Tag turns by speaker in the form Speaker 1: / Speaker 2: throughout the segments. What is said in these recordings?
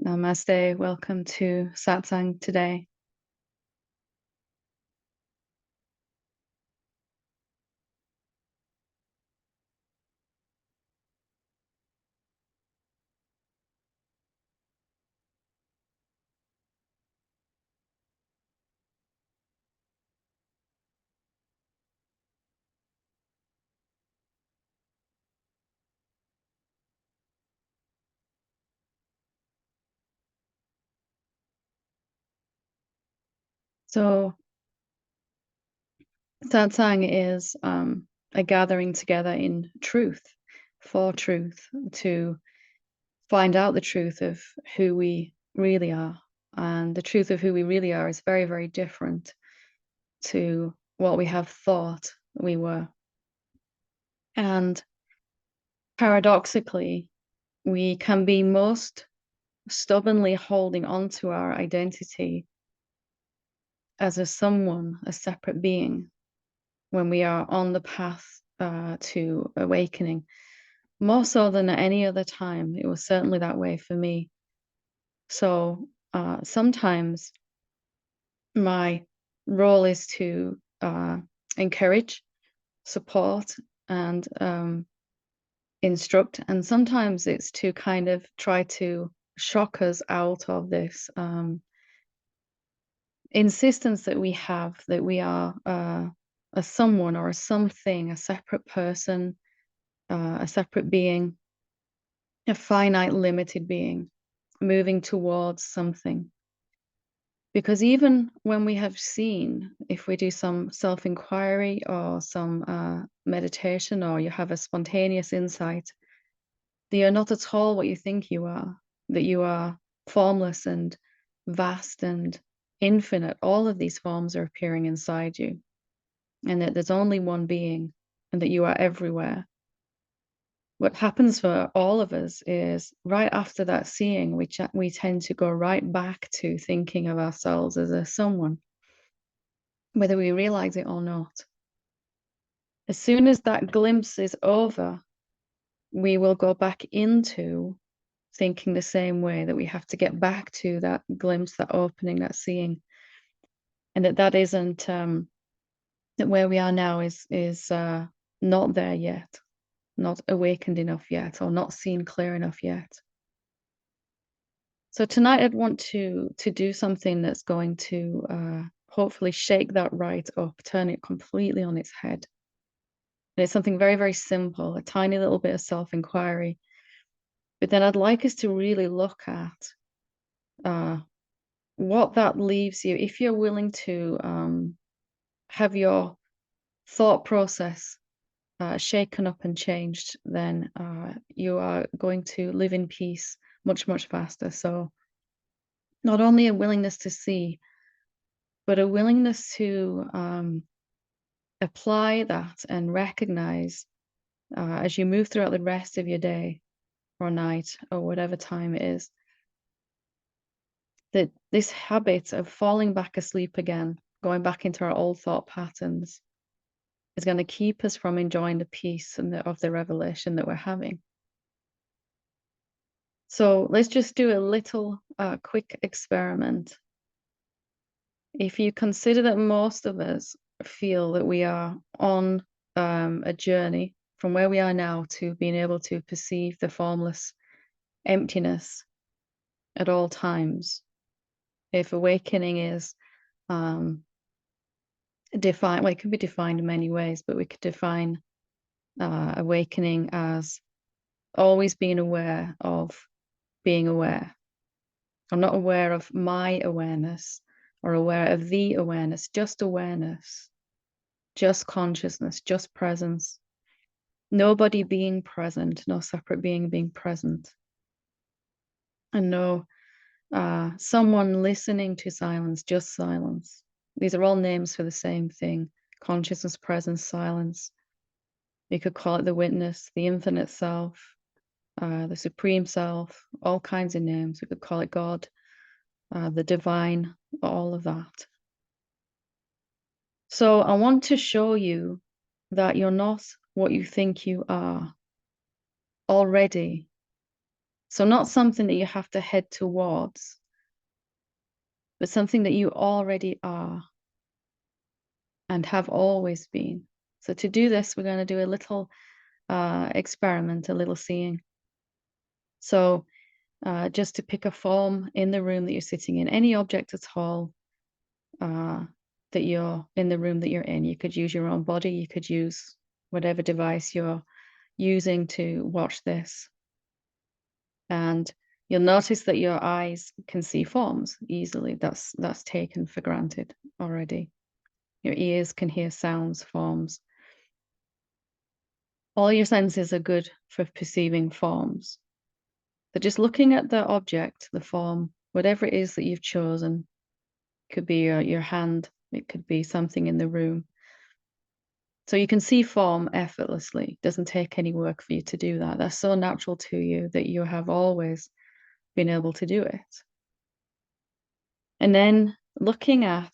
Speaker 1: Namaste. Welcome to Satsang today. So, Satsang is a gathering together in truth, for truth, to find out the truth of who we really are. And the truth of who we really are is very, very different to what we have thought we were. And paradoxically, we can be most stubbornly holding on to our identity as a someone, a separate being, when we are on the path to awakening, more so than at any other time. It was certainly that way for me. So sometimes my role is to encourage, support, and instruct. And sometimes it's to kind of try to shock us out of this insistence that we have that we are a someone or a something, a separate person, a separate being, a finite, limited being, moving towards something. Because even when we have seen, if we do some self-inquiry or some meditation, or you have a spontaneous insight, that you're not at all what you think you are, that you are formless and vast and infinite. All of these forms are appearing inside you, and that there's only one being, and that you are everywhere. What happens for all of us is right after that seeing, we tend to go right back to thinking of ourselves as a someone, whether we realize it or not. As soon as that glimpse is over, we will go back into thinking the same way, that we have to get back to that glimpse, that opening, that seeing, and that isn't that where we are now is not there yet, not awakened enough yet, or not seen clear enough yet. So tonight I'd want to do something that's going to hopefully shake that right up, turn it completely on its head. And it's something very, very simple, a tiny little bit of self-inquiry. But then I'd like us to really look at what that leaves you. If you're willing to have your thought process shaken up and changed, then you are going to live in peace much, much faster. So not only a willingness to see, but a willingness to apply that and recognize as you move throughout the rest of your day or night or whatever time it is, that this habit of falling back asleep again, going back into our old thought patterns, is going to keep us from enjoying the peace and of the revelation that we're having. So let's just do a little quick experiment. If you consider that most of us feel that we are on a journey from where we are now to being able to perceive the formless emptiness at all times, if awakening is defined, well, it can be defined in many ways, but we could define awakening as always being aware of being aware. I'm not aware of my awareness or aware of the awareness, just awareness, just consciousness, just presence. Nobody being present, no separate being present. And no someone listening to silence, just silence. These are all names for the same thing: consciousness, presence, silence. You could call it the witness, the infinite self, the supreme self, all kinds of names. We could call it God, the divine, all of that. So I want to show you that you're not what you think you are already. So not something that you have to head towards, but something that you already are and have always been. So to do this, we're going to do a little experiment, a little seeing. So just to pick a form in the room that you're sitting in, any object at all that you're in the room that you're in. You could use your own body, you could use whatever device you're using to watch this. And you'll notice that your eyes can see forms easily. That's taken for granted already. Your ears can hear sounds, forms. All your senses are good for perceiving forms. But just looking at the object, the form, whatever it is that you've chosen, could be your hand, it could be something in the room. So you can see form effortlessly. It doesn't take any work for you to do that. That's so natural to you that you have always been able to do it. And then looking at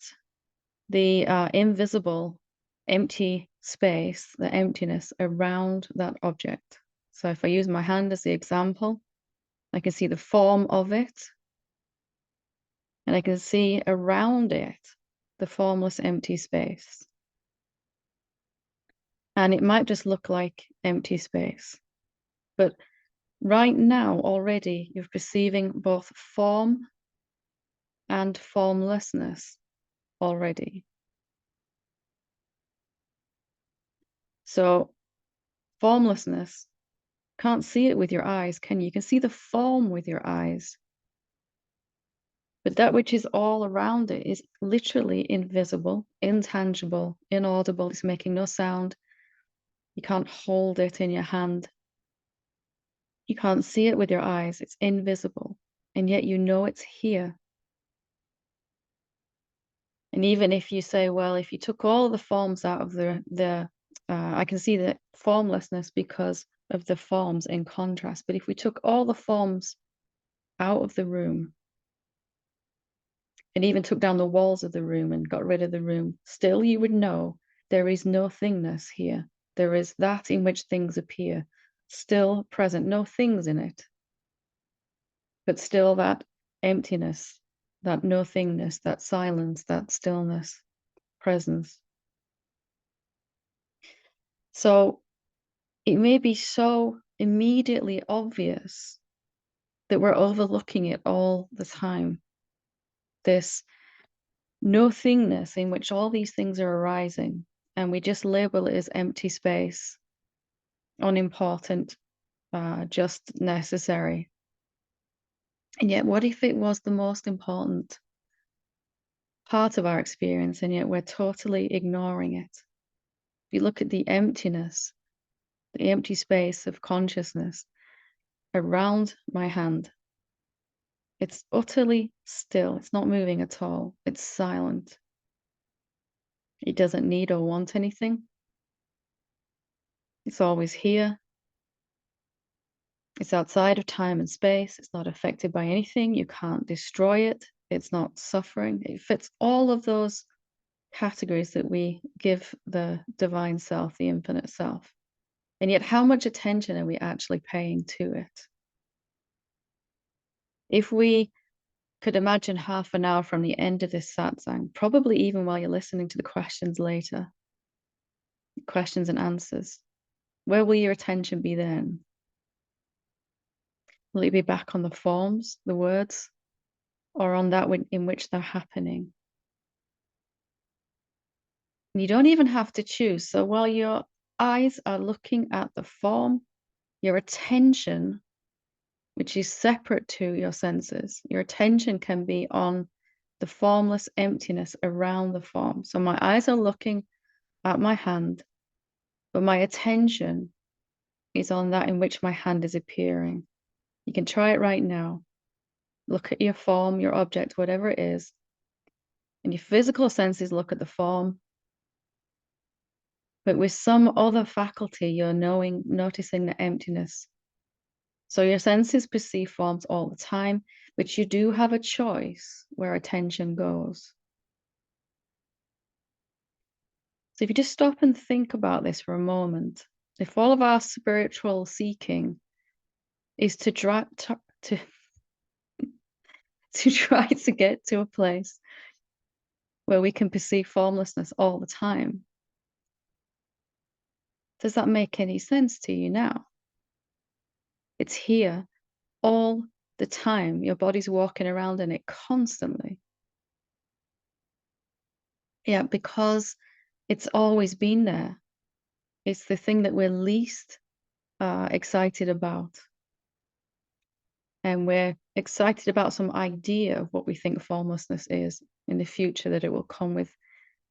Speaker 1: the invisible empty space, the emptiness around that object. So if I use my hand as the example, I can see the form of it, and I can see around it the formless empty space. And it might just look like empty space, but right now already you're perceiving both form and formlessness already. So formlessness, can't see it with your eyes, can you? You can see the form with your eyes. But that which is all around it is literally invisible, intangible, inaudible. It's making no sound. You can't hold it in your hand. You can't see it with your eyes. It's invisible. And yet you know it's here. And even if you say, well, if you took all the forms out of I can see the formlessness because of the forms in contrast. But if we took all the forms out of the room and even took down the walls of the room and got rid of the room, still you would know there is no thingness here. There is that in which things appear, still present, no things in it, but still that emptiness, that no thingness, that silence, that stillness, presence. So it may be so immediately obvious that we're overlooking it all the time. This no thingness in which all these things are arising, and we just label it as empty space, unimportant, just necessary. And yet, what if it was the most important part of our experience, and yet we're totally ignoring it? If you look at the emptiness, the empty space of consciousness around my hand, it's utterly still. It's not moving at all. It's silent. It doesn't need or want anything. It's always here. It's outside of time and space. It's not affected by anything. You can't destroy it. It's not suffering. It fits all of those categories that we give the divine self, the infinite self. And yet, how much attention are we actually paying to it? If we could imagine half an hour from the end of this satsang, probably even while you're listening to the questions later, questions and answers, where will your attention be then? Will it be back on the forms, the words, or on that in which they're happening? You don't even have to choose. So while your eyes are looking at the form, your attention, which is separate to your senses, your attention can be on the formless emptiness around the form. So my eyes are looking at my hand, but my attention is on that in which my hand is appearing. You can try it right now. Look at your form, your object, whatever it is, and your physical senses look at the form. But with some other faculty, you're noticing the emptiness. So your senses perceive forms all the time, but you do have a choice where attention goes. So if you just stop and think about this for a moment, if all of our spiritual seeking is to to to try to get to a place where we can perceive formlessness all the time. Does that make any sense to you now? It's here all the time. Your body's walking around in it constantly. Yeah, because it's always been there. It's the thing that we're least excited about. And we're excited about some idea of what we think formlessness is in the future, that it will come with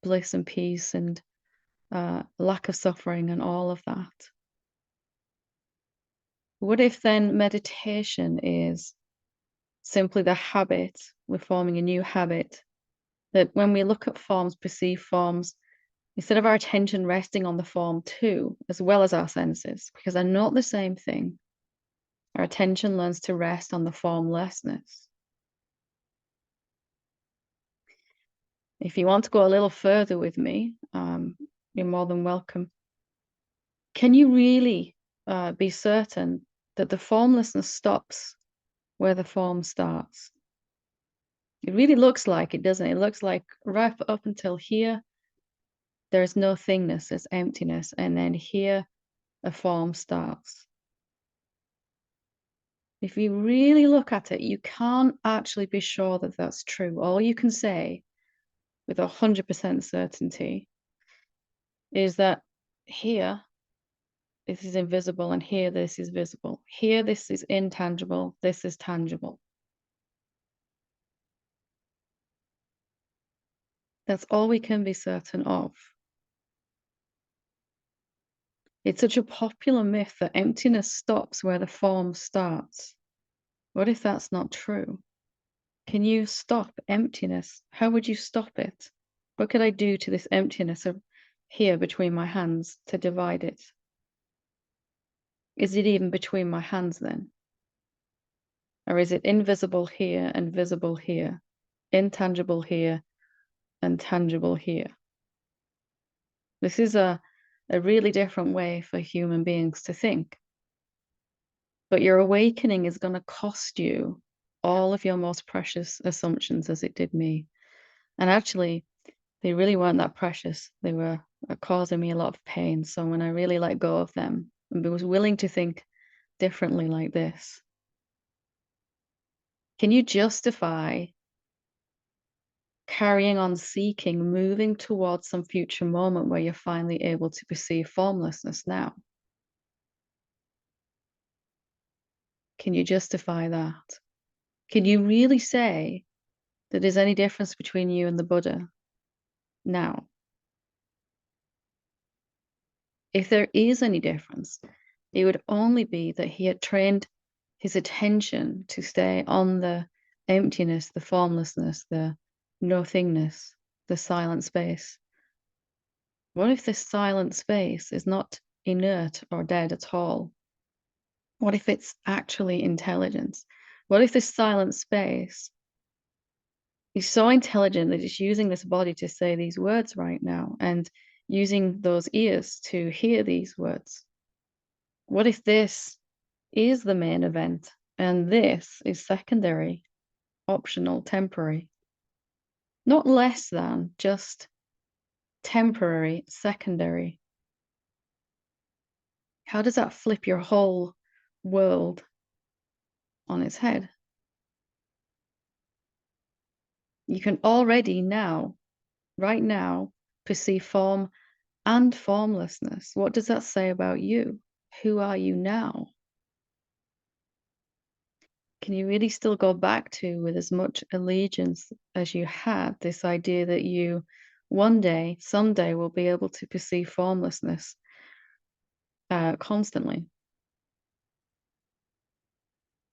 Speaker 1: bliss and peace and lack of suffering and all of that. What if then meditation is simply the habit, we're forming a new habit, that when we look at forms, perceive forms, instead of our attention resting on the form too, as well as our senses, because they're not the same thing, our attention learns to rest on the formlessness. If you want to go a little further with me, you're more than welcome. Can you really be certain that the formlessness stops where the form starts? It really looks like it, doesn't it? It looks like right up until here, there's no thingness, there's emptiness, and then here a form starts. If you really look at it, you can't actually be sure that that's true. All you can say with 100% certainty is that here this is invisible and here this is visible. Here this is intangible, this is tangible. That's all we can be certain of. It's such a popular myth that emptiness stops where the form starts. What if that's not true? Can you stop emptiness? How would you stop it? What could I do to this emptiness of here between my hands to divide it? Is it even between my hands then? Or is it invisible here and visible here, intangible here and tangible here? This is a really different way for human beings to think. But your awakening is going to cost you all of your most precious assumptions, as it did me. And actually, they really weren't that precious. They were causing me a lot of pain. So when I really let go of them and was willing to think differently like this, can you justify carrying on seeking, moving towards some future moment where you're finally able to perceive formlessness now? Can you justify that? Can you really say that there's any difference between you and the Buddha now? If there is any difference, it would only be that he had trained his attention to stay on the emptiness, the formlessness, the nothingness, the silent space. What if this silent space is not inert or dead at all? What if it's actually intelligence? What if this silent space is so intelligent that it's using this body to say these words right now and using those ears to hear these words? What if this is the main event and this is secondary, optional, temporary? Not less than, just temporary, secondary. How does that flip your whole world on its head? You can already now, right now, perceive form and formlessness. What does that say about you? Who are you now? Can you really still go back to, with as much allegiance as you had, this idea that you one day, someday, will be able to perceive formlessness constantly?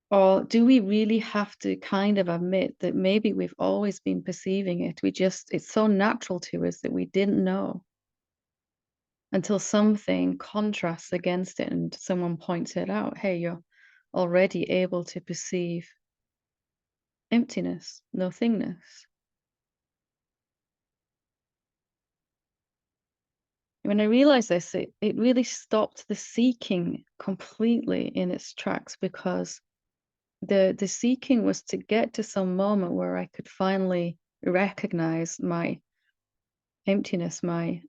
Speaker 1: Or do we really have to kind of admit that maybe we've always been perceiving it? It's so natural to us that we didn't know until something contrasts against it and someone points it out. Hey, you're already able to perceive emptiness, nothingness. When I realized this, it really stopped the seeking completely in its tracks, because The seeking was to get to some moment where I could finally recognize my emptiness, my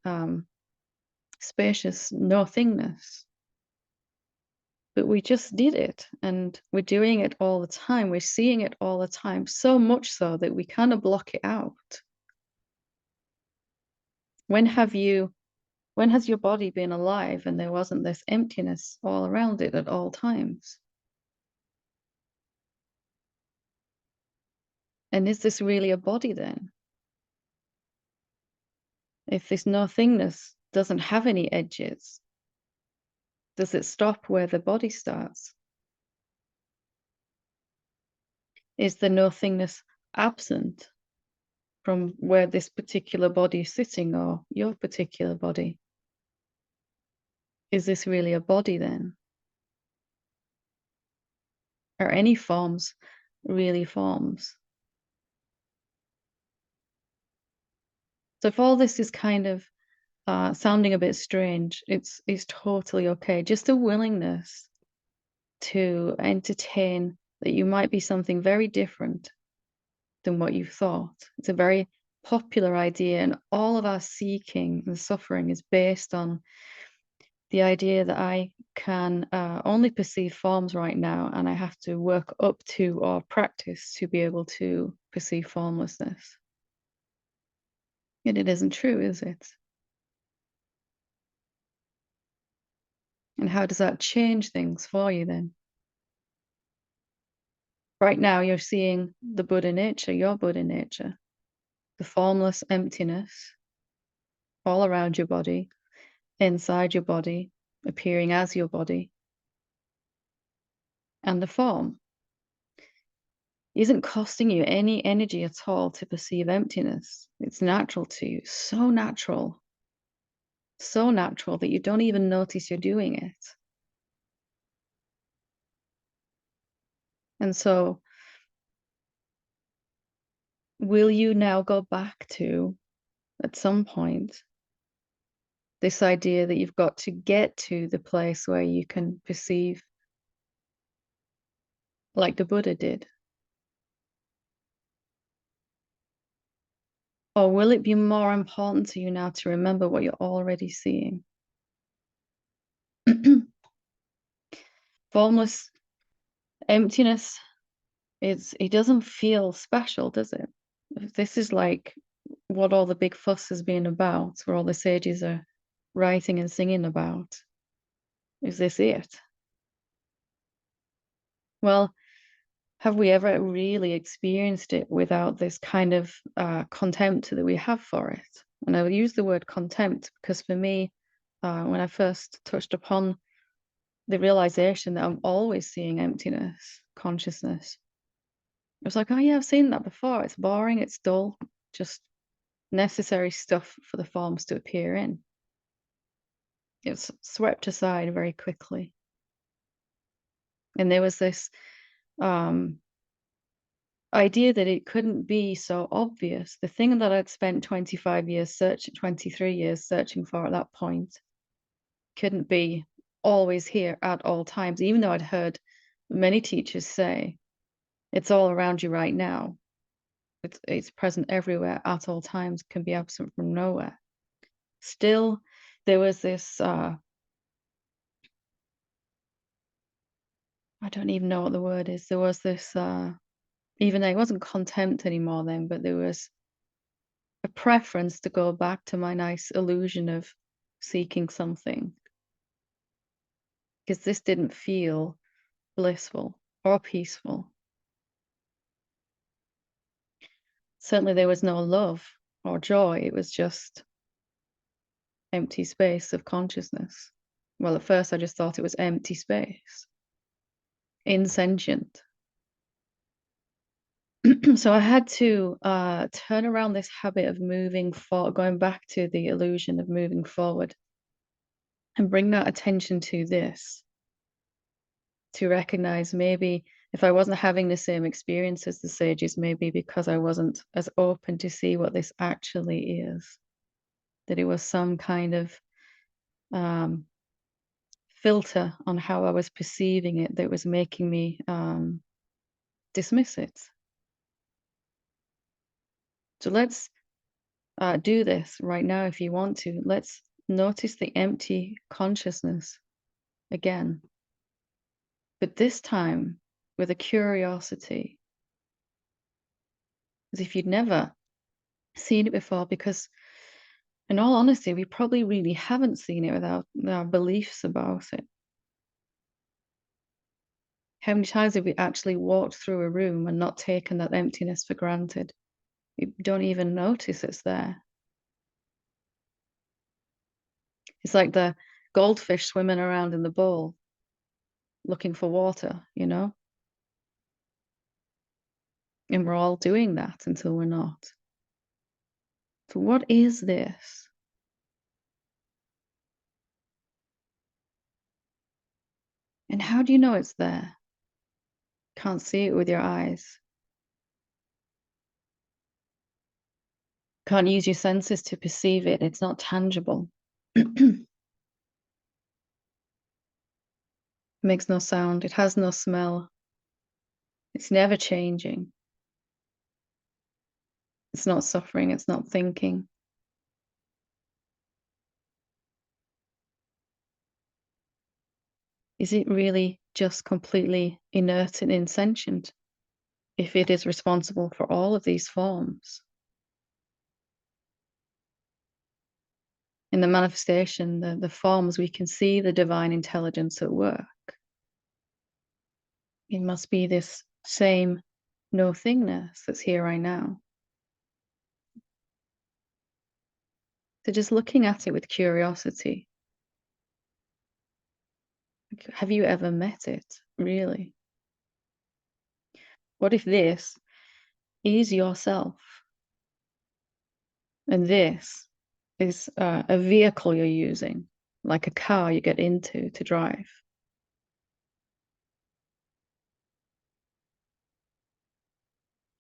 Speaker 1: spacious nothingness. But we just did it, and we're doing it all the time. We're seeing it all the time, so much so that we kind of block it out. When have you when has your body been alive and there wasn't this emptiness all around it at all times? And is this really a body then? If this nothingness doesn't have any edges, does it stop where the body starts? Is the nothingness absent from where this particular body is sitting, or your particular body? Is this really a body then? Are any forms really forms? So if all this is kind of sounding a bit strange, it's totally okay. Just a willingness to entertain that you might be something very different than what you thought. It's a very popular idea, and all of our seeking and suffering is based on the idea that I can only perceive forms right now, and I have to work up to or practice to be able to perceive formlessness. And it isn't true, is it? And how does that change things for you then? Right now, you're seeing the Buddha nature, your Buddha nature, the formless emptiness all around your body, inside your body, appearing as your body, and the form isn't costing you any energy at all to perceive emptiness. It's natural to you, so natural that you don't even notice you're doing it. And so, will you now go back to, at some point, this idea that you've got to get to the place where you can perceive like the Buddha did? Or will it be more important to you now to remember what you're already seeing? Formless emptiness, it doesn't feel special, does it? This is like what all the big fuss has been about, where all the sages are writing and singing about. Is this it? Well, have we ever really experienced it without this kind of contempt that we have for it? And I will use the word contempt because for me, when I first touched upon the realization that I'm always seeing emptiness, consciousness, it was like, oh yeah, I've seen that before. It's boring, it's dull, just necessary stuff for the forms to appear in. It's swept aside very quickly. And there was this um, idea that it couldn't be so obvious. The thing that I'd spent 25 years searching, 23 years searching for at that point couldn't be always here at all times, even though I'd heard many teachers say it's all around you right now. It's present everywhere at all times, can be absent from nowhere. Still, there was this I don't even know what the word is. There was this even though it wasn't contempt anymore then, but there was a preference to go back to my nice illusion of seeking something because this didn't feel blissful or peaceful. Certainly, there was no love or joy, it was just empty space of consciousness. Well, at first, I just thought it was empty space, insentient. So I had to turn around this habit of moving forward, going back to the illusion of moving forward, and bring that attention to this, to recognize maybe if I wasn't having the same experience as the sages, maybe because I wasn't as open to see what this actually is, that it was some kind of filter on how I was perceiving it that was making me dismiss it. So let's do this right now if you want to. Let's notice the empty consciousness again, but this time with a curiosity, as if you'd never seen it before, because in all honesty, we probably really haven't seen it without our beliefs about it. How many times have we actually walked through a room and not taken that emptiness for granted? We don't even notice it's there. It's like the goldfish swimming around in the bowl looking for water, you know? And we're all doing that until we're not. So what is this? And how do you know it's there? Can't see it with your eyes. Can't use your senses to perceive it. It's not tangible. Makes no sound. It has no smell. It's never changing. It's not suffering. It's not thinking. Is it really just completely inert and insentient if it is responsible for all of these forms? In the manifestation, the forms, we can see the divine intelligence at work. It must be this same no thingness that's here right now. So just looking at it with curiosity. Have you ever met it, really? What if this is yourself and this is a vehicle you're using, like a car you get into to drive?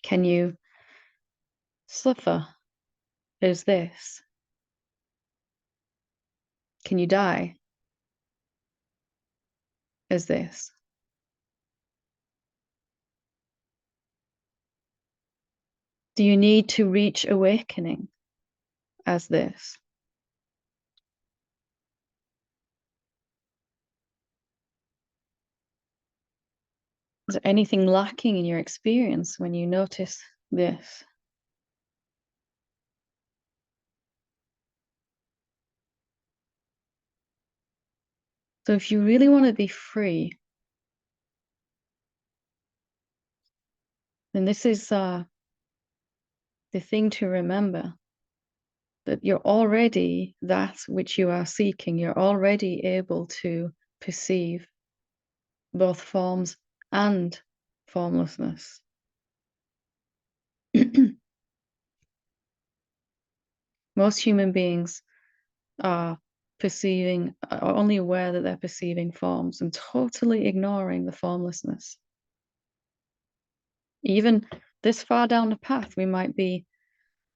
Speaker 1: Can you suffer as this? Can you die as this? Do you need to reach awakening as this? Is there anything lacking in your experience when you notice this? So if you really want to be free, then this is the thing to remember, that you're already that which you are seeking. You're already able to perceive both forms and formlessness. Most human beings are are only aware that they're perceiving forms and totally ignoring the formlessness. Even this far down the path, we might be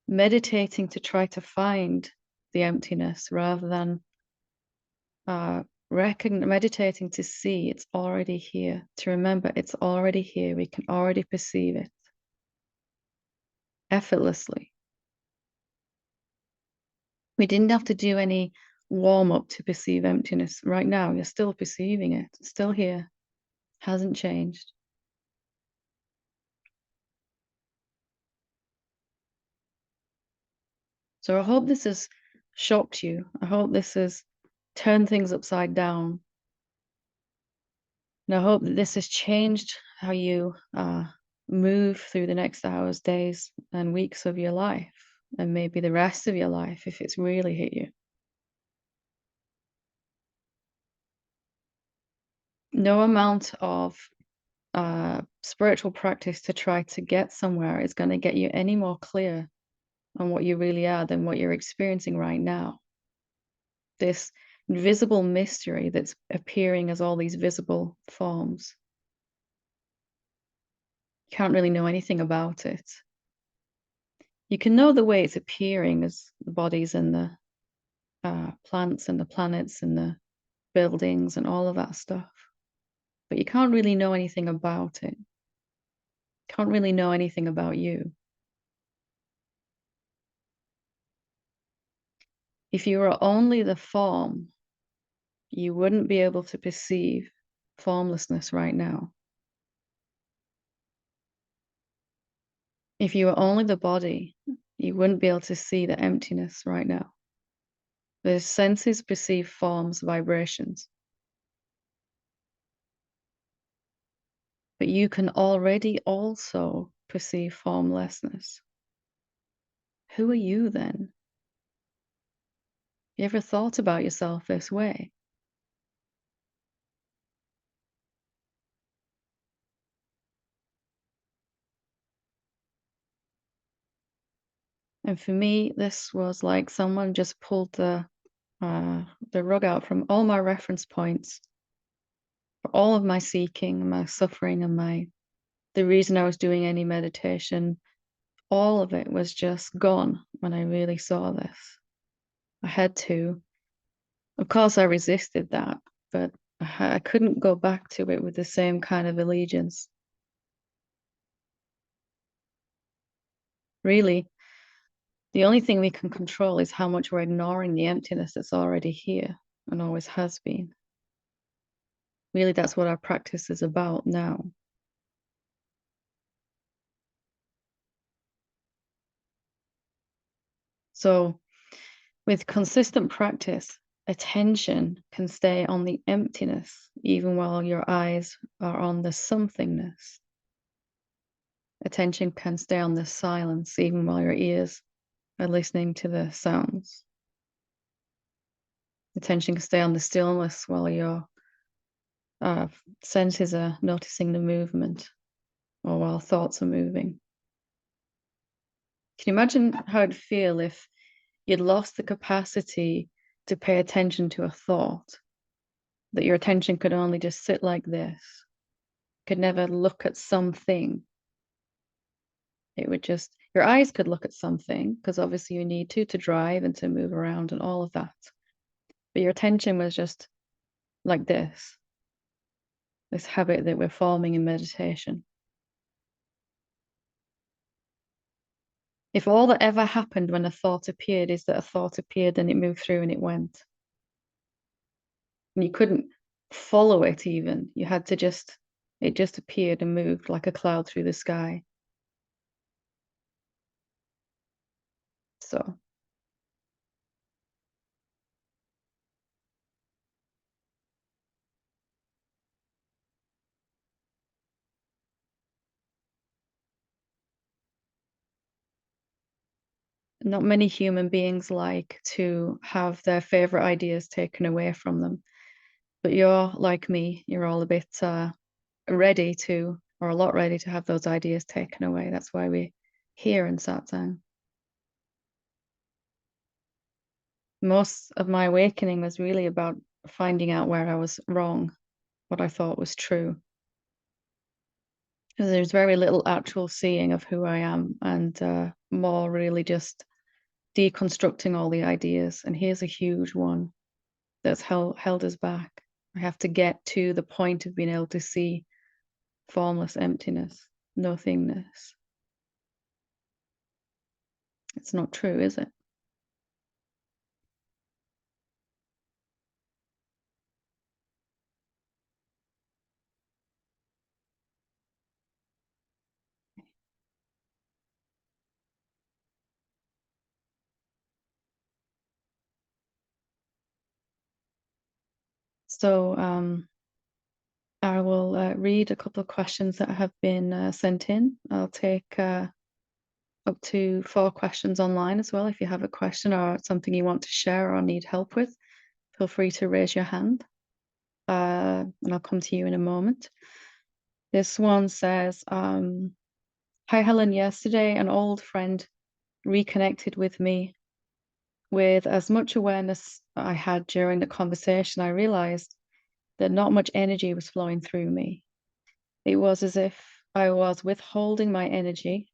Speaker 1: meditating to try to find the emptiness rather than meditating to see it's already here, to remember it's already here. We can already perceive it effortlessly. We didn't have to do any warm up to perceive emptiness. Right now, you're still perceiving it. It's still here. Hasn't changed. So I hope this has shocked you. I hope this has turned things upside down. And I hope that this has changed how you move through the next hours, days, and weeks of your life, and maybe the rest of your life if it's really hit you. No amount of spiritual practice to try to get somewhere is going to get you any more clear on what you really are than what you're experiencing right now. This invisible mystery that's appearing as all these visible forms. You can't really know anything about it. You can know the way it's appearing as the bodies and the plants and the planets and the buildings and all of that stuff. But you can't really know anything about it. Can't really know anything about you. If you were only the form, you wouldn't be able to perceive formlessness right now. If you were only the body, you wouldn't be able to see the emptiness right now. The senses perceive forms, vibrations, but you can already also perceive formlessness. Who are you then? You ever thought about yourself this way? And for me, this was like someone just pulled the rug out from all my reference points for all of my seeking and my suffering and the reason I was doing any meditation. All of it was just gone when I really saw this. I had to. Of course, I resisted that, but I couldn't go back to it with the same kind of allegiance. Really, the only thing we can control is how much we're ignoring the emptiness that's already here and always has been. Really, that's what our practice is about now. So, with consistent practice, attention can stay on the emptiness even while your eyes are on the somethingness. Attention can stay on the silence even while your ears are listening to the sounds. Attention can stay on the stillness while your uh, senses are noticing the movement or while thoughts are moving. Can you imagine how it'd feel if you'd lost the capacity to pay attention to a thought? That your attention could only just sit like this, could never look at something. It would just, your eyes could look at something because obviously you need to drive and to move around and all of that. But your attention was just like this habit that we're forming in meditation. If all that ever happened when a thought appeared is that a thought appeared and it moved through and it went, and you couldn't follow it even, you had to just, it just appeared and moved like a cloud through the sky. So not many human beings like to have their favorite ideas taken away from them. But you're like me, you're all a bit ready to, or a lot ready to have those ideas taken away. That's why we're here in Satsang. Most of my awakening was really about finding out where I was wrong, what I thought was true. Because there's very little actual seeing of who I am and more really just deconstructing all the ideas. And here's a huge one that's held us back. I have to get to the point of being able to see formless emptiness, nothingness. It's not true, is it? So I will read a couple of questions that have been sent in. I'll take up to 4 questions online as well. If you have a question or something you want to share or need help with, feel free to raise your hand. And I'll come to you in a moment. This one says, hi Helen, yesterday an old friend reconnected with me. With as much awareness I had during the conversation, I realized that not much energy was flowing through me. It was as if I was withholding my energy,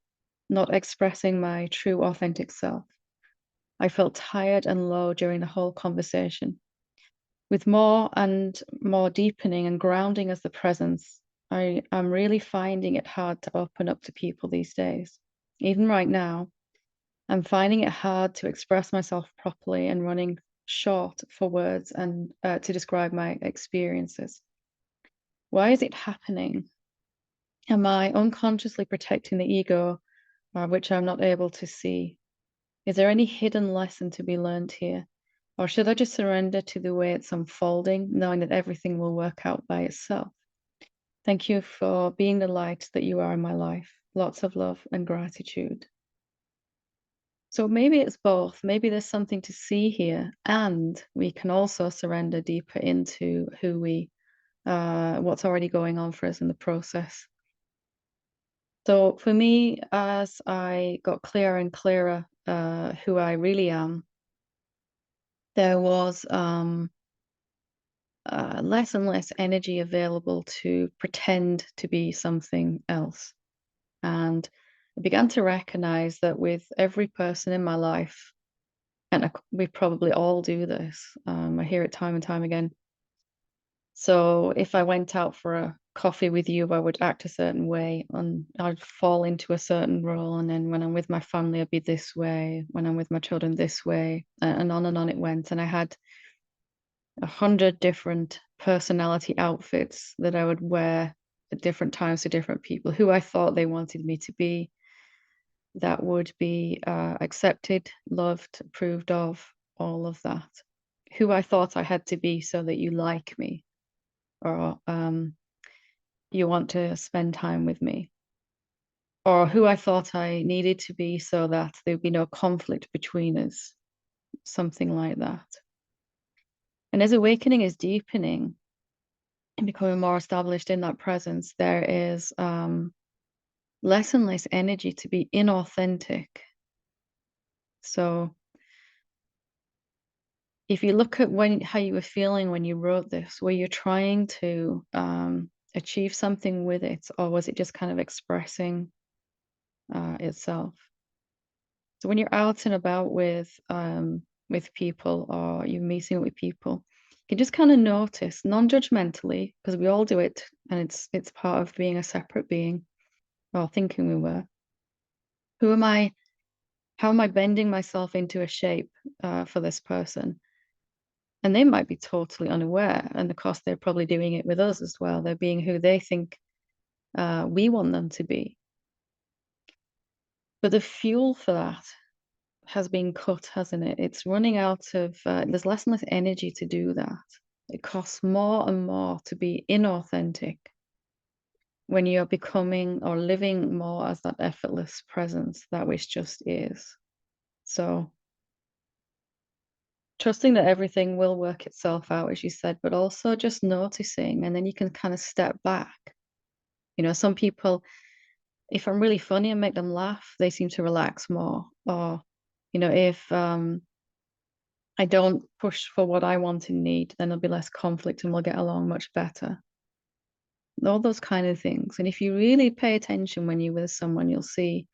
Speaker 1: not expressing my true authentic self. I felt tired and low during the whole conversation. With more and more deepening and grounding as the presence, I'm really finding it hard to open up to people these days. Even right now, I'm finding it hard to express myself properly and running short for words and to describe my experiences. Why is it happening? Am I unconsciously protecting the ego, which I'm not able to see? Is there any hidden lesson to be learned here? Or should I just surrender to the way it's unfolding, knowing that everything will work out by itself? Thank you for being the light that you are in my life. Lots of love and gratitude. So maybe it's both. Maybe there's something to see here, and we can also surrender deeper into what's already going on for us in the process. So for me, as I got clearer and clearer who I really am, there was less and less energy available to pretend to be something else. And I began to recognize that with every person in my life, and we probably all do this, I hear it time and time again. So if I went out for a coffee with you, I would act a certain way and I'd fall into a certain role. And then when I'm with my family, I'd be this way. When I'm with my children, this way. And on it went. And I had 100 different personality outfits that I would wear at different times to different people who I thought they wanted me to be, that would be accepted, loved, approved of, all of that. Who I thought I had to be so that you like me or you want to spend time with me, or who I thought I needed to be so that there would be no conflict between us, something like that. And as awakening is deepening and becoming more established in that presence, there is less and less energy to be inauthentic. So if you look at how you were feeling when you wrote this, were you trying to achieve something with it, or was it just kind of expressing itself? So when you're out and about with people or you're meeting up with people, you can just kind of notice non-judgmentally, because we all do it, and it's part of being a separate being, or thinking we were. Who am I? How am I bending myself into a shape for this person? And they might be totally unaware, and of course they're probably doing it with us as well. They're being who they think we want them to be. But the fuel for that has been cut, hasn't it? It's running out of, there's less and less energy to do that. It costs more and more to be inauthentic when you're becoming or living more as that effortless presence, that which just is. So trusting that everything will work itself out, as you said, but also just noticing, and then you can kind of step back. You know, some people, if I'm really funny and make them laugh, they seem to relax more. Or, you know, if I don't push for what I want and need, then there'll be less conflict and we'll get along much better. All those kind of things. And if you really pay attention when you're with someone, you'll see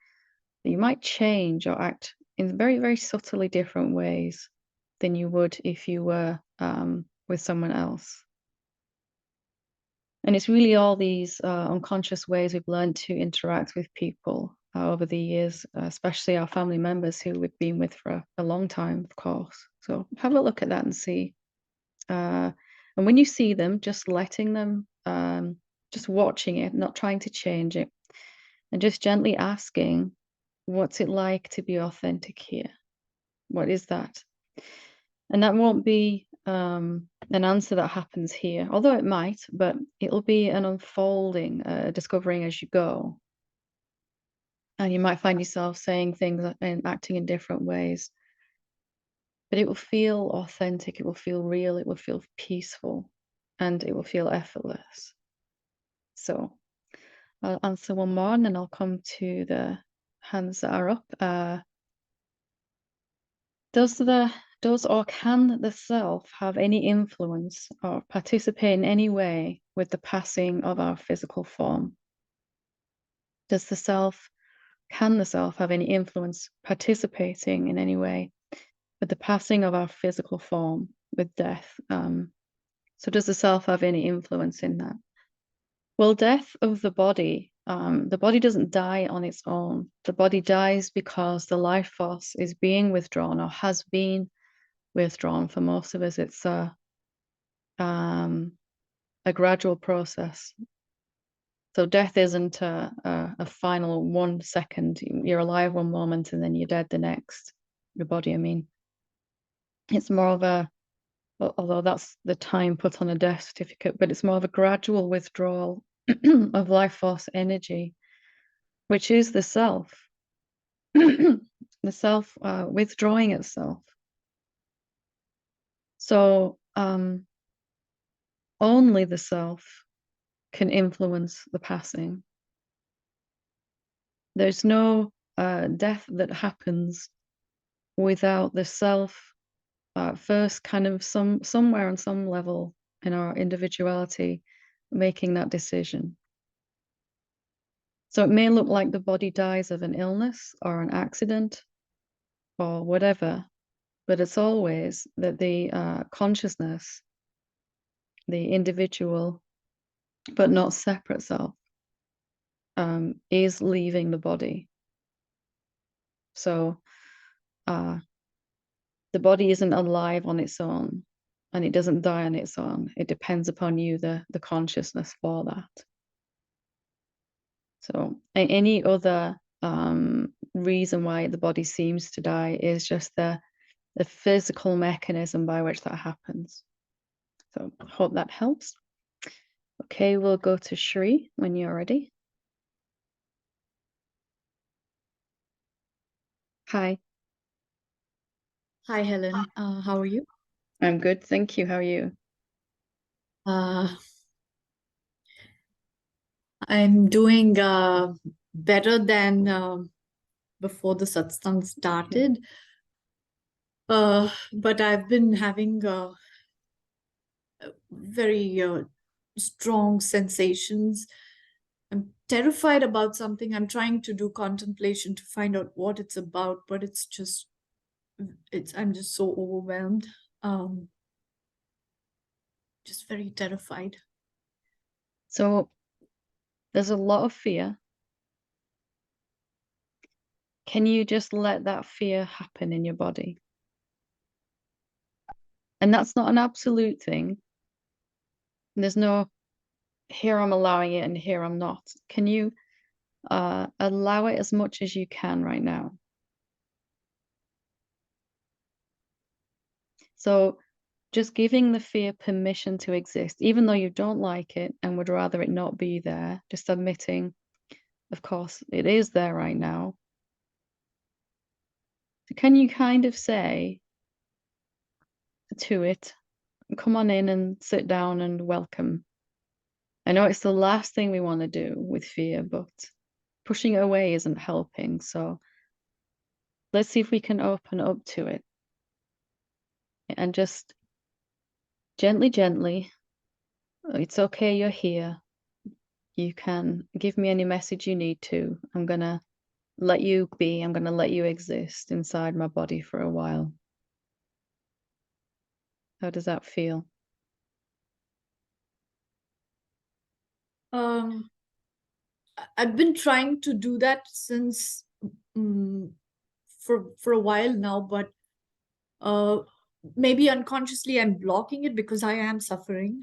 Speaker 1: that you might change or act in very, very subtly different ways than you would if you were with someone else. And it's really all these unconscious ways we've learned to interact with people over the years, especially our family members who we've been with for a long time, of course. So have a look at that and see. And when you see them, just letting them, just watching it, not trying to change it, and just gently asking, what's it like to be authentic here? What is that? And that won't be an answer that happens here, although it might, but it'll be an unfolding, discovering as you go. And you might find yourself saying things and acting in different ways, but it will feel authentic, it will feel real, it will feel peaceful, and it will feel effortless. So I'll answer one more and then I'll come to the hands that are up. Does or can the self have any influence or participate in any way with the passing of our physical form? Can the self have any influence participating in any way with the passing of our physical form with death? So does the self have any influence in that? Well, death of the body doesn't die on its own. The body dies because the life force is being withdrawn or has been withdrawn. For most of us, it's a gradual process. So death isn't a final 1 second. You're alive one moment and then you're dead the next. Your body, I mean. It's more of a, although that's the time put on a death certificate, but it's more of a gradual withdrawal of life force energy, which is the self. The self withdrawing itself. So only the self can influence the passing. There's no death that happens without the self first kind of somewhere on some level in our individuality making that decision. So it may look like the body dies of an illness or an accident or whatever, but it's always that the consciousness, the individual, but not separate self, is leaving the body. So the body isn't alive on its own and it doesn't die on its own. It depends upon you, the consciousness for that. So any other reason why the body seems to die is just the physical mechanism by which that happens. So I hope that helps. Okay, we'll go to Shri when you're ready. Hi.
Speaker 2: Hi, Helen. How are you?
Speaker 1: I'm good, thank you. How are you?
Speaker 2: I'm doing better than before the satsang started. But I've been having very strong sensations. I'm terrified about something. I'm trying to do contemplation to find out what it's about, but I'm just so overwhelmed. Just very terrified.
Speaker 1: So there's a lot of fear. Can you just let that fear happen in your body? And that's not an absolute thing. There's no here I'm allowing it and here I'm not. Can you allow it as much as you can right now? So just giving the fear permission to exist, even though you don't like it and would rather it not be there, just admitting, of course, it is there right now. Can you kind of say to it, come on in and sit down and welcome? I know it's the last thing we want to do with fear, but pushing it away isn't helping. So let's see if we can open up to it and just gently, gently, it's okay, you're here. You can give me any message you need to. I'm going to let you be. I'm going to let you exist inside my body for a while. How does that feel?
Speaker 2: I've been trying to do that since for a while now, but uh, maybe unconsciously I'm blocking it because I am suffering.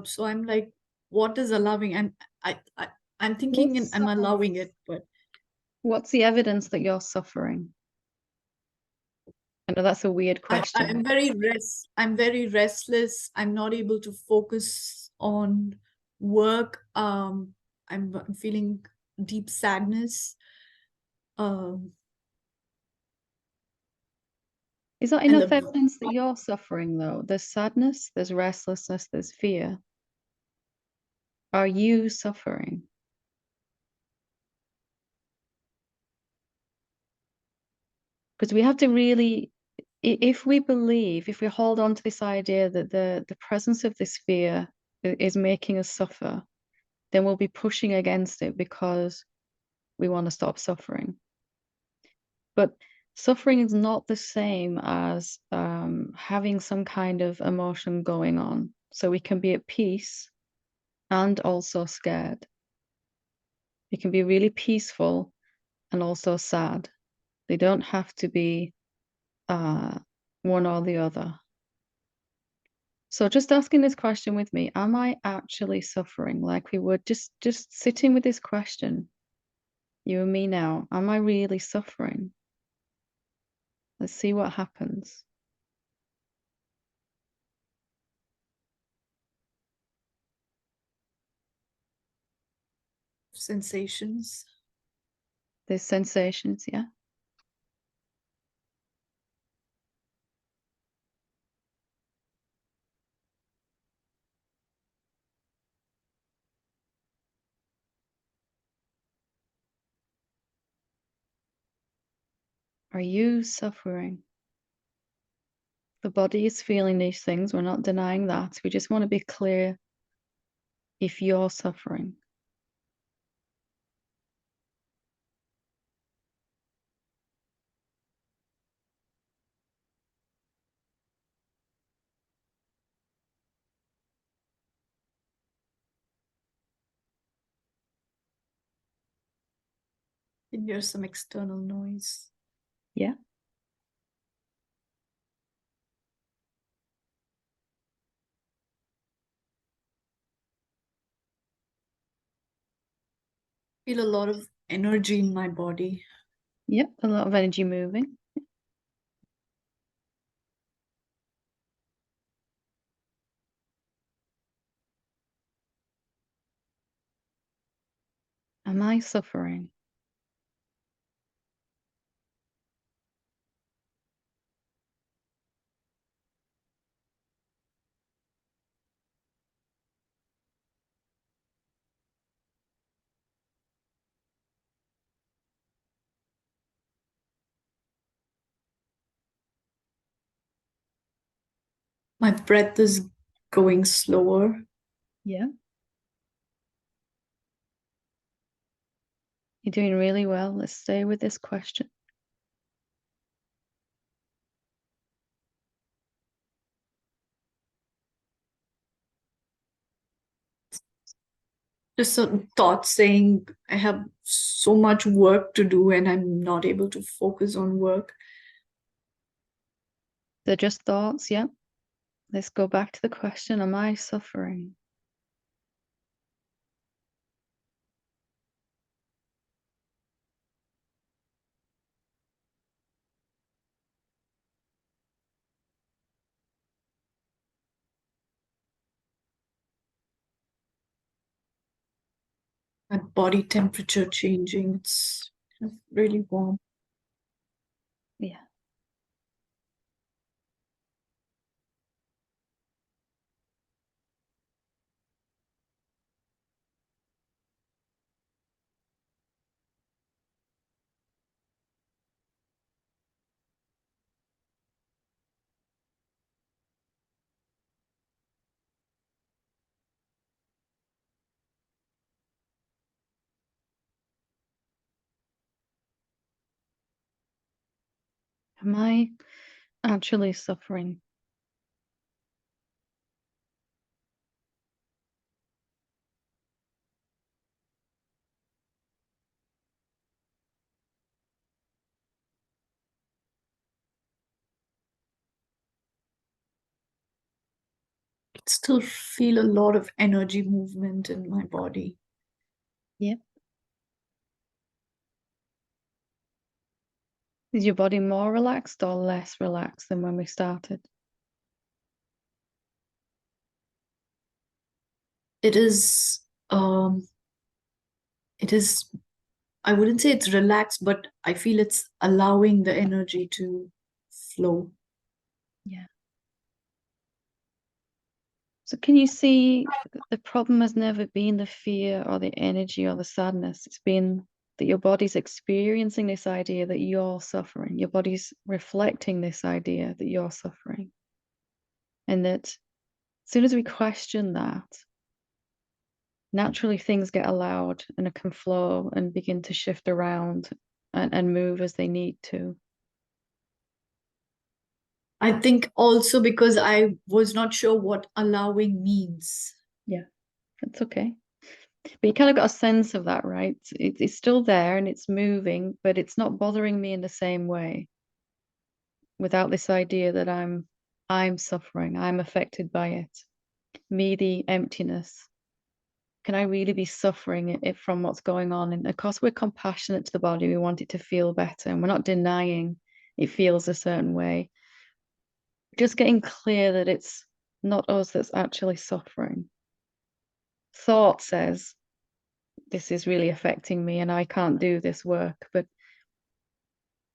Speaker 2: So I'm like, what is allowing? I'm thinking and
Speaker 1: What's
Speaker 2: I'm allowing it, but
Speaker 1: what's the evidence that you're suffering? I know that's a weird question.
Speaker 2: I'm very restless. I'm not able to focus on work. I'm feeling deep sadness. Um,
Speaker 1: Is that
Speaker 2: and
Speaker 1: enough
Speaker 2: the
Speaker 1: evidence that you're suffering, though? There's sadness, there's restlessness, there's fear. Are you suffering? Because we have to really, if we believe, if we hold on to this idea that the presence of this fear is making us suffer, then we'll be pushing against it because we want to stop suffering. But suffering is not the same as having some kind of emotion going on. So we can be at peace and also scared. It can be really peaceful and also sad. They don't have to be one or the other. So just asking this question with me, am I actually suffering? Like we would just sitting with this question, you and me now, am I really suffering? Let's see what happens.
Speaker 2: Sensations.
Speaker 1: There's sensations, yeah? Are you suffering? The body is feeling these things. We're not denying that. We just want to be clear if you're suffering.
Speaker 2: And here's some external noise.
Speaker 1: Yeah?
Speaker 2: Feel a lot of energy in my body.
Speaker 1: Yep, a lot of energy moving. Am I suffering?
Speaker 2: My breath is going slower.
Speaker 1: Yeah. You're doing really well. Let's stay with this question.
Speaker 2: Just certain thoughts saying I have so much work to do and I'm not able to focus on work.
Speaker 1: They're just thoughts, yeah? Let's go back to the question, am I suffering?
Speaker 2: My body temperature changing. It's really warm.
Speaker 1: Yeah. Am I actually suffering?
Speaker 2: Still feel a lot of energy movement in my body.
Speaker 1: Yeah. Is your body more relaxed or less relaxed than when we started?
Speaker 2: It is um it is, I wouldn't say it's relaxed, but I feel it's allowing the energy to flow.
Speaker 1: Yeah. So can you see the problem has never been the fear or the energy or the sadness? It's been that your body's experiencing this idea that you're suffering. Your body's reflecting this idea that you're suffering. And that as soon as we question that, naturally things get allowed and it can flow and begin to shift around and move as they need to.
Speaker 2: I think also because I was not sure what allowing means.
Speaker 1: Yeah. It's okay. But you kind of got a sense of that, right? It's still there and it's moving, but it's not bothering me in the same way, without this idea that I'm suffering, I'm affected by it. Me, the emptiness. Can I really be suffering it from what's going on? And of course, we're compassionate to the body. We want it to feel better, and we're not denying it feels a certain way. Just getting clear that it's not us that's actually suffering. Thought says, this is really affecting me and I can't do this work. But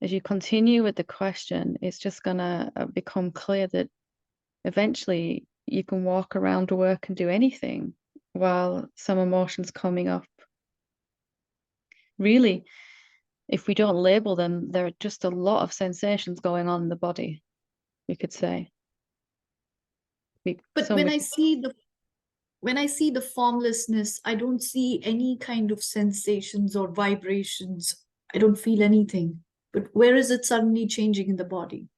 Speaker 1: as you continue with the question, it's just going to become clear that eventually you can walk around work and do anything while some emotion's coming up. Really, if we don't label them, there are just a lot of sensations going on in the body, we could say.
Speaker 2: But
Speaker 1: So much.
Speaker 2: when I see the formlessness, I don't see any kind of sensations or vibrations. I don't feel anything. But where is it suddenly changing in the body?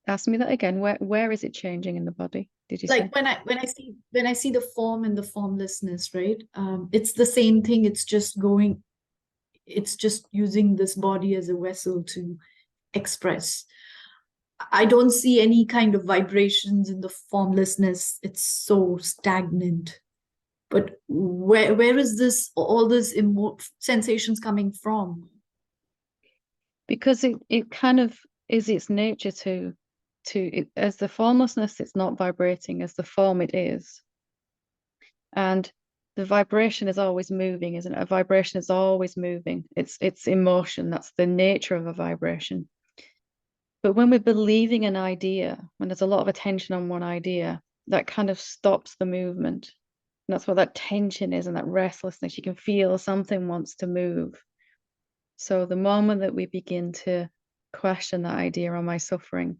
Speaker 1: Ask me that again. Where is it changing in the body, did you say?
Speaker 2: Like when I see the form and the formlessness, right? It's the same thing. It's just using this body as a vessel to express. I don't see any kind of vibrations in the formlessness. It's so stagnant. But where is this all this sensations coming from?
Speaker 1: Because it kind of is its nature as the formlessness, it's not vibrating. As the form, it is. And the vibration is always moving, isn't it? A vibration is always moving. It's emotion. That's the nature of a vibration. But when we're believing an idea, when there's a lot of attention on one idea, that kind of stops the movement. And that's what that tension is and that restlessness. You can feel something wants to move. So the moment that we begin to question that idea, am I suffering?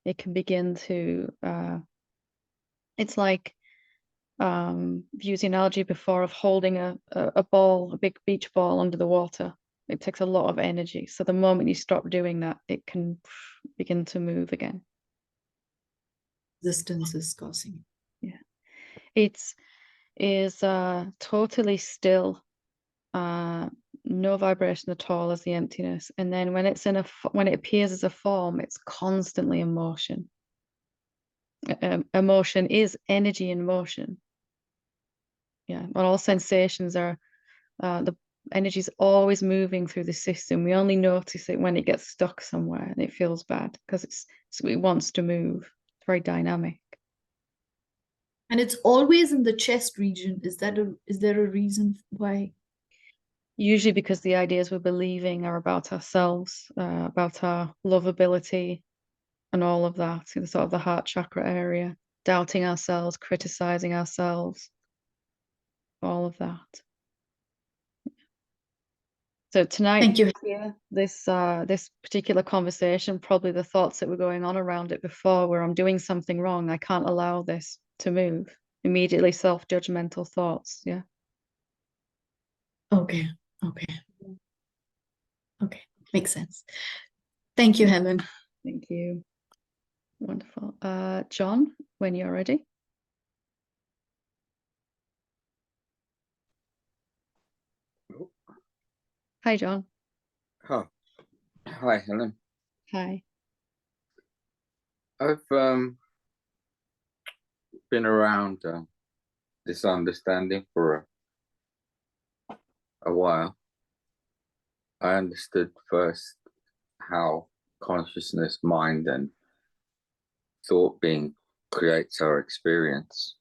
Speaker 1: It can begin to, it's like using analogy before of holding a ball, a big beach ball under the water. It takes a lot of energy. So the moment you stop doing that, it can begin to move again.
Speaker 2: Resistance is causing.
Speaker 1: Yeah. It's is totally still, no vibration at all as the emptiness. And then when it's when it appears as a form, it's constantly in motion. Emotion is energy in motion. Yeah, and all sensations are the energy is always moving through the system. We only notice it when it gets stuck somewhere and it feels bad because it wants to move. It's very dynamic.
Speaker 2: And it's always in the chest region. Is there a reason why?
Speaker 1: Usually because the ideas we're believing are about ourselves, about our lovability and all of that, in sort of the heart chakra area, doubting ourselves, criticizing ourselves, all of that. So tonight,
Speaker 2: Thank you.
Speaker 1: yeah, this particular conversation, probably the thoughts that were going on around it before, where I'm doing something wrong, I can't allow this to move. Immediately self-judgmental thoughts. Yeah.
Speaker 2: Okay. Okay. Okay. Makes sense. Thank you, Helen.
Speaker 1: Thank you. Wonderful. John, when you're ready. Hi, John.
Speaker 3: Oh, hi, Helen.
Speaker 1: Hi.
Speaker 3: I've been around this understanding for a while. I understood first how consciousness, mind, and thought being creates our experience.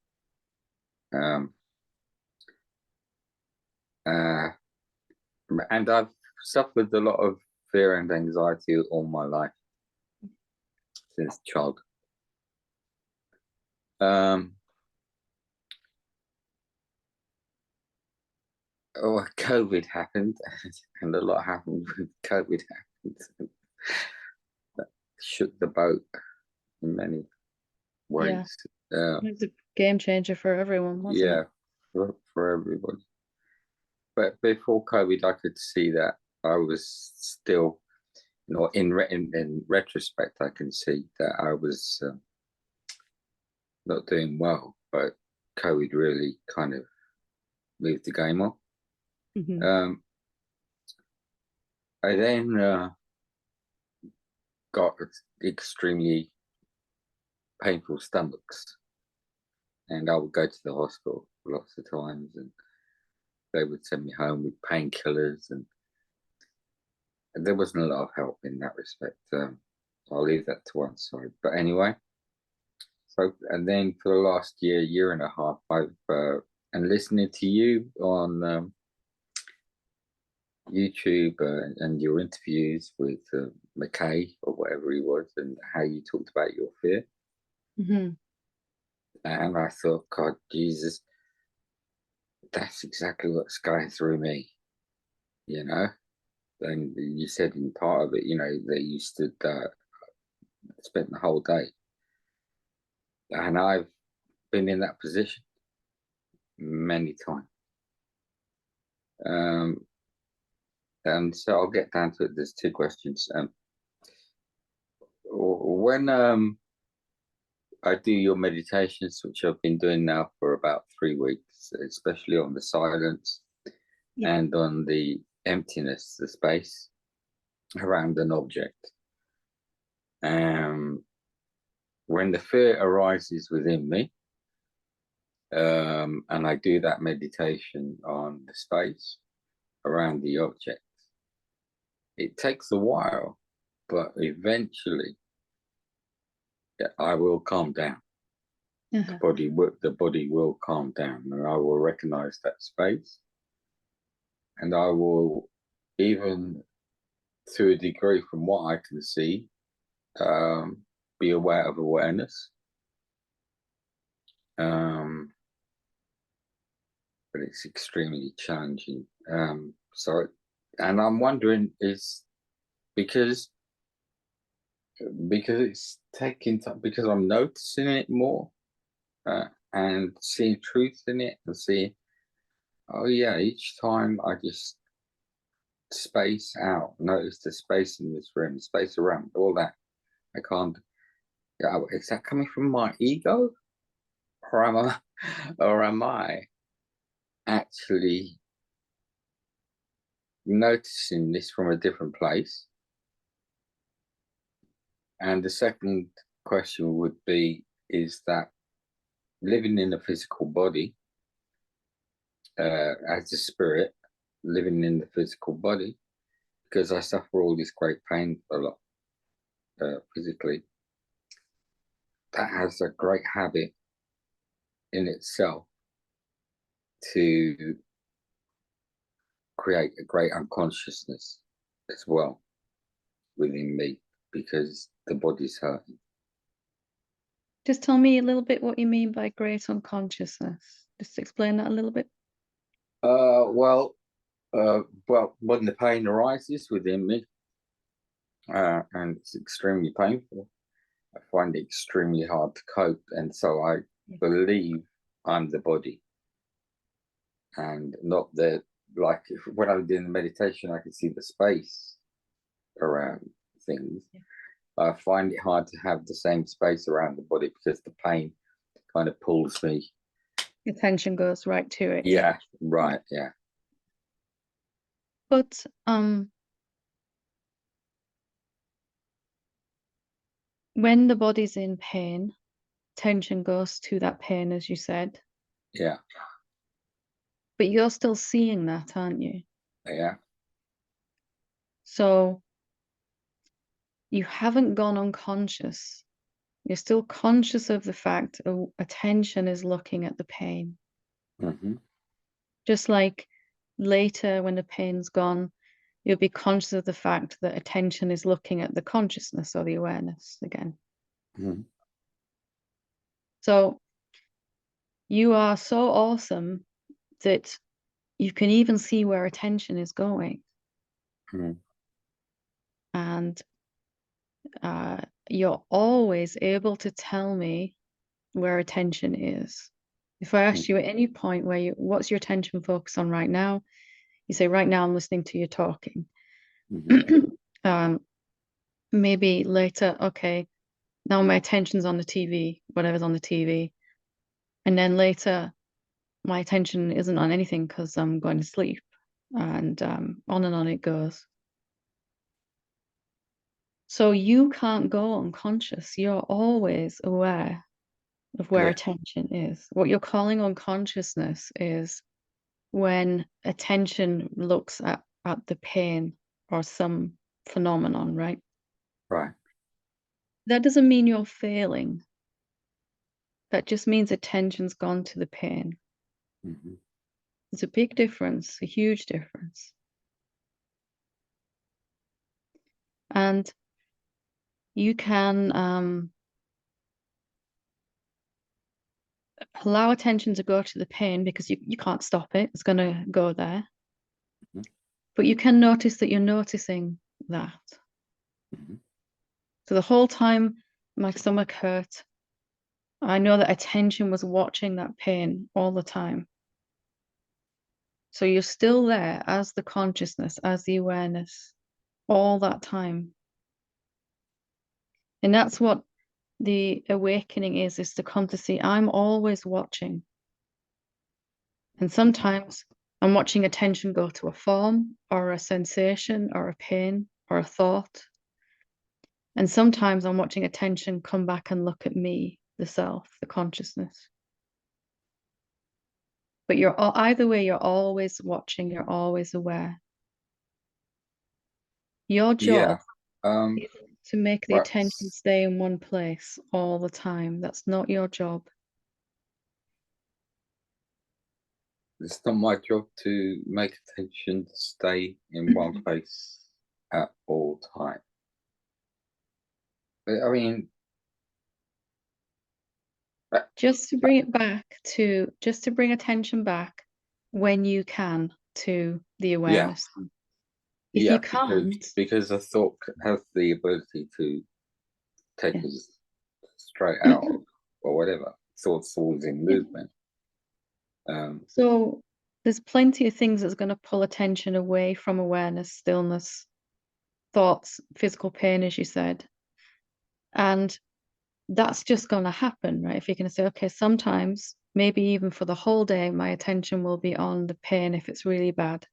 Speaker 3: And I've suffered a lot of fear and anxiety all my life since child. COVID happened, and a lot happened with COVID happened. That shook the boat in many ways.
Speaker 1: Yeah. It's a game changer for everyone, wasn't
Speaker 3: Yeah,
Speaker 1: it?
Speaker 3: for everybody. But before COVID, I could see that I was still, in retrospect, I can see that I was not doing well. But COVID really kind of moved the game on.
Speaker 1: Mm-hmm.
Speaker 3: I then got extremely painful stomachs, and I would go to the hospital lots of times, and they would send me home with painkillers, and there wasn't a lot of help in that respect. I'll leave that to one side. But anyway, so and then for the last year and a half, I've and listening to you on YouTube and your interviews with McKay or whatever he was, and how you talked about your fear.
Speaker 1: Mm-hmm.
Speaker 3: And I thought, God, Jesus, that's exactly what's going through me, you know. And you said in part of it, you know, that you spent the whole day, and I've been in that position many times. And so I'll get down to it. There's two questions. When I do your meditations, which I've been doing now for about 3 weeks, especially on the silence and on the emptiness, the space around an object. When the fear arises within me, and I do that meditation on the space around the object, it takes a while, but eventually I will calm down.
Speaker 1: Uh-huh.
Speaker 3: The body will calm down, and I will recognize that space, and I will, even to a degree from what I can see, be aware of awareness. But it's extremely challenging. So, and I'm wondering, is because it's taking time, because I'm noticing it more and seeing truth in it, and seeing, oh yeah, each time I just space out, notice the space in this room, space around, all that. I can't. Yeah, is that coming from my ego, or am I actually noticing this from a different place? And the second question would be, is that living in a physical body, as a spirit, living in the physical body, because I suffer all this great pain a lot physically, that has a great habit in itself to create a great unconsciousness as well within me, because the body's hurting.
Speaker 1: Just tell me a little bit what you mean by great unconsciousness. Just explain that a little bit.
Speaker 3: Well, when the pain arises within me, and it's extremely painful, I find it extremely hard to cope, and so I believe I'm the body, and not the, like, when I'm doing the meditation, I can see the space around things. I find it hard to have the same space around the body, because the pain kind of pulls me.
Speaker 1: Attention goes right to it.
Speaker 3: Yeah, right, yeah.
Speaker 1: But when the body's in pain, attention goes to that pain, as you said.
Speaker 3: Yeah.
Speaker 1: But you're still seeing that, aren't you?
Speaker 3: Yeah.
Speaker 1: So you haven't gone unconscious. You're still conscious of the fact attention is looking at the pain.
Speaker 3: Mm-hmm.
Speaker 1: Just like later, when the pain's gone, you'll be conscious of the fact that attention is looking at the consciousness or the awareness again.
Speaker 3: Mm-hmm.
Speaker 1: So you are so awesome that you can even see where attention is going.
Speaker 3: Mm-hmm.
Speaker 1: And you're always able to tell me where attention is. If I asked you at any point what's your attention focused on right now, you say, right now I'm listening to you talking.
Speaker 3: Mm-hmm.
Speaker 1: Maybe later, okay, now my attention's on the TV, whatever's on the TV. And then later, my attention isn't on anything because I'm going to sleep. And on it goes. So you can't go unconscious. You're always aware of where
Speaker 3: Yeah.
Speaker 1: attention is. What you're calling unconsciousness is when attention looks at the pain or some phenomenon, right?
Speaker 3: Right.
Speaker 1: That doesn't mean you're failing. That just means attention's gone to the pain.
Speaker 3: Hmm.
Speaker 1: It's a big difference, a huge difference. And you can allow attention to go to the pain because you can't stop it. It's going to go there.
Speaker 3: Mhm.
Speaker 1: But you can notice that you're noticing that.
Speaker 3: Mhm.
Speaker 1: So the whole time my stomach hurt, I know that attention was watching that pain all the time. So you're still there as the consciousness, as the awareness, all that time. And that's what the awakening is to come to see I'm always watching. And sometimes I'm watching attention go to a form or a sensation or a pain or a thought. And sometimes I'm watching attention come back and look at me, the self, the consciousness. But either way, you're always watching, you're always aware. Your job
Speaker 3: Yeah.
Speaker 1: is to make the
Speaker 3: Well,
Speaker 1: attention stay in one place all the time. That's not your job.
Speaker 3: it's not my job to make attention stay in one place at all time. I mean,
Speaker 1: Just to bring attention back when you can to the
Speaker 3: yeah,
Speaker 1: awareness. If
Speaker 3: yeah,
Speaker 1: you can't,
Speaker 3: because a thought has the ability to take
Speaker 1: yeah.
Speaker 3: us straight out of, or whatever. Thoughts always in
Speaker 1: Yeah.
Speaker 3: movement.
Speaker 1: So there's plenty of things that's going to pull attention away from awareness, stillness, thoughts, physical pain, as you said. And that's just going to happen, right? If you're going to say, okay, sometimes, maybe even for the whole day, my attention will be on the pain if it's really bad.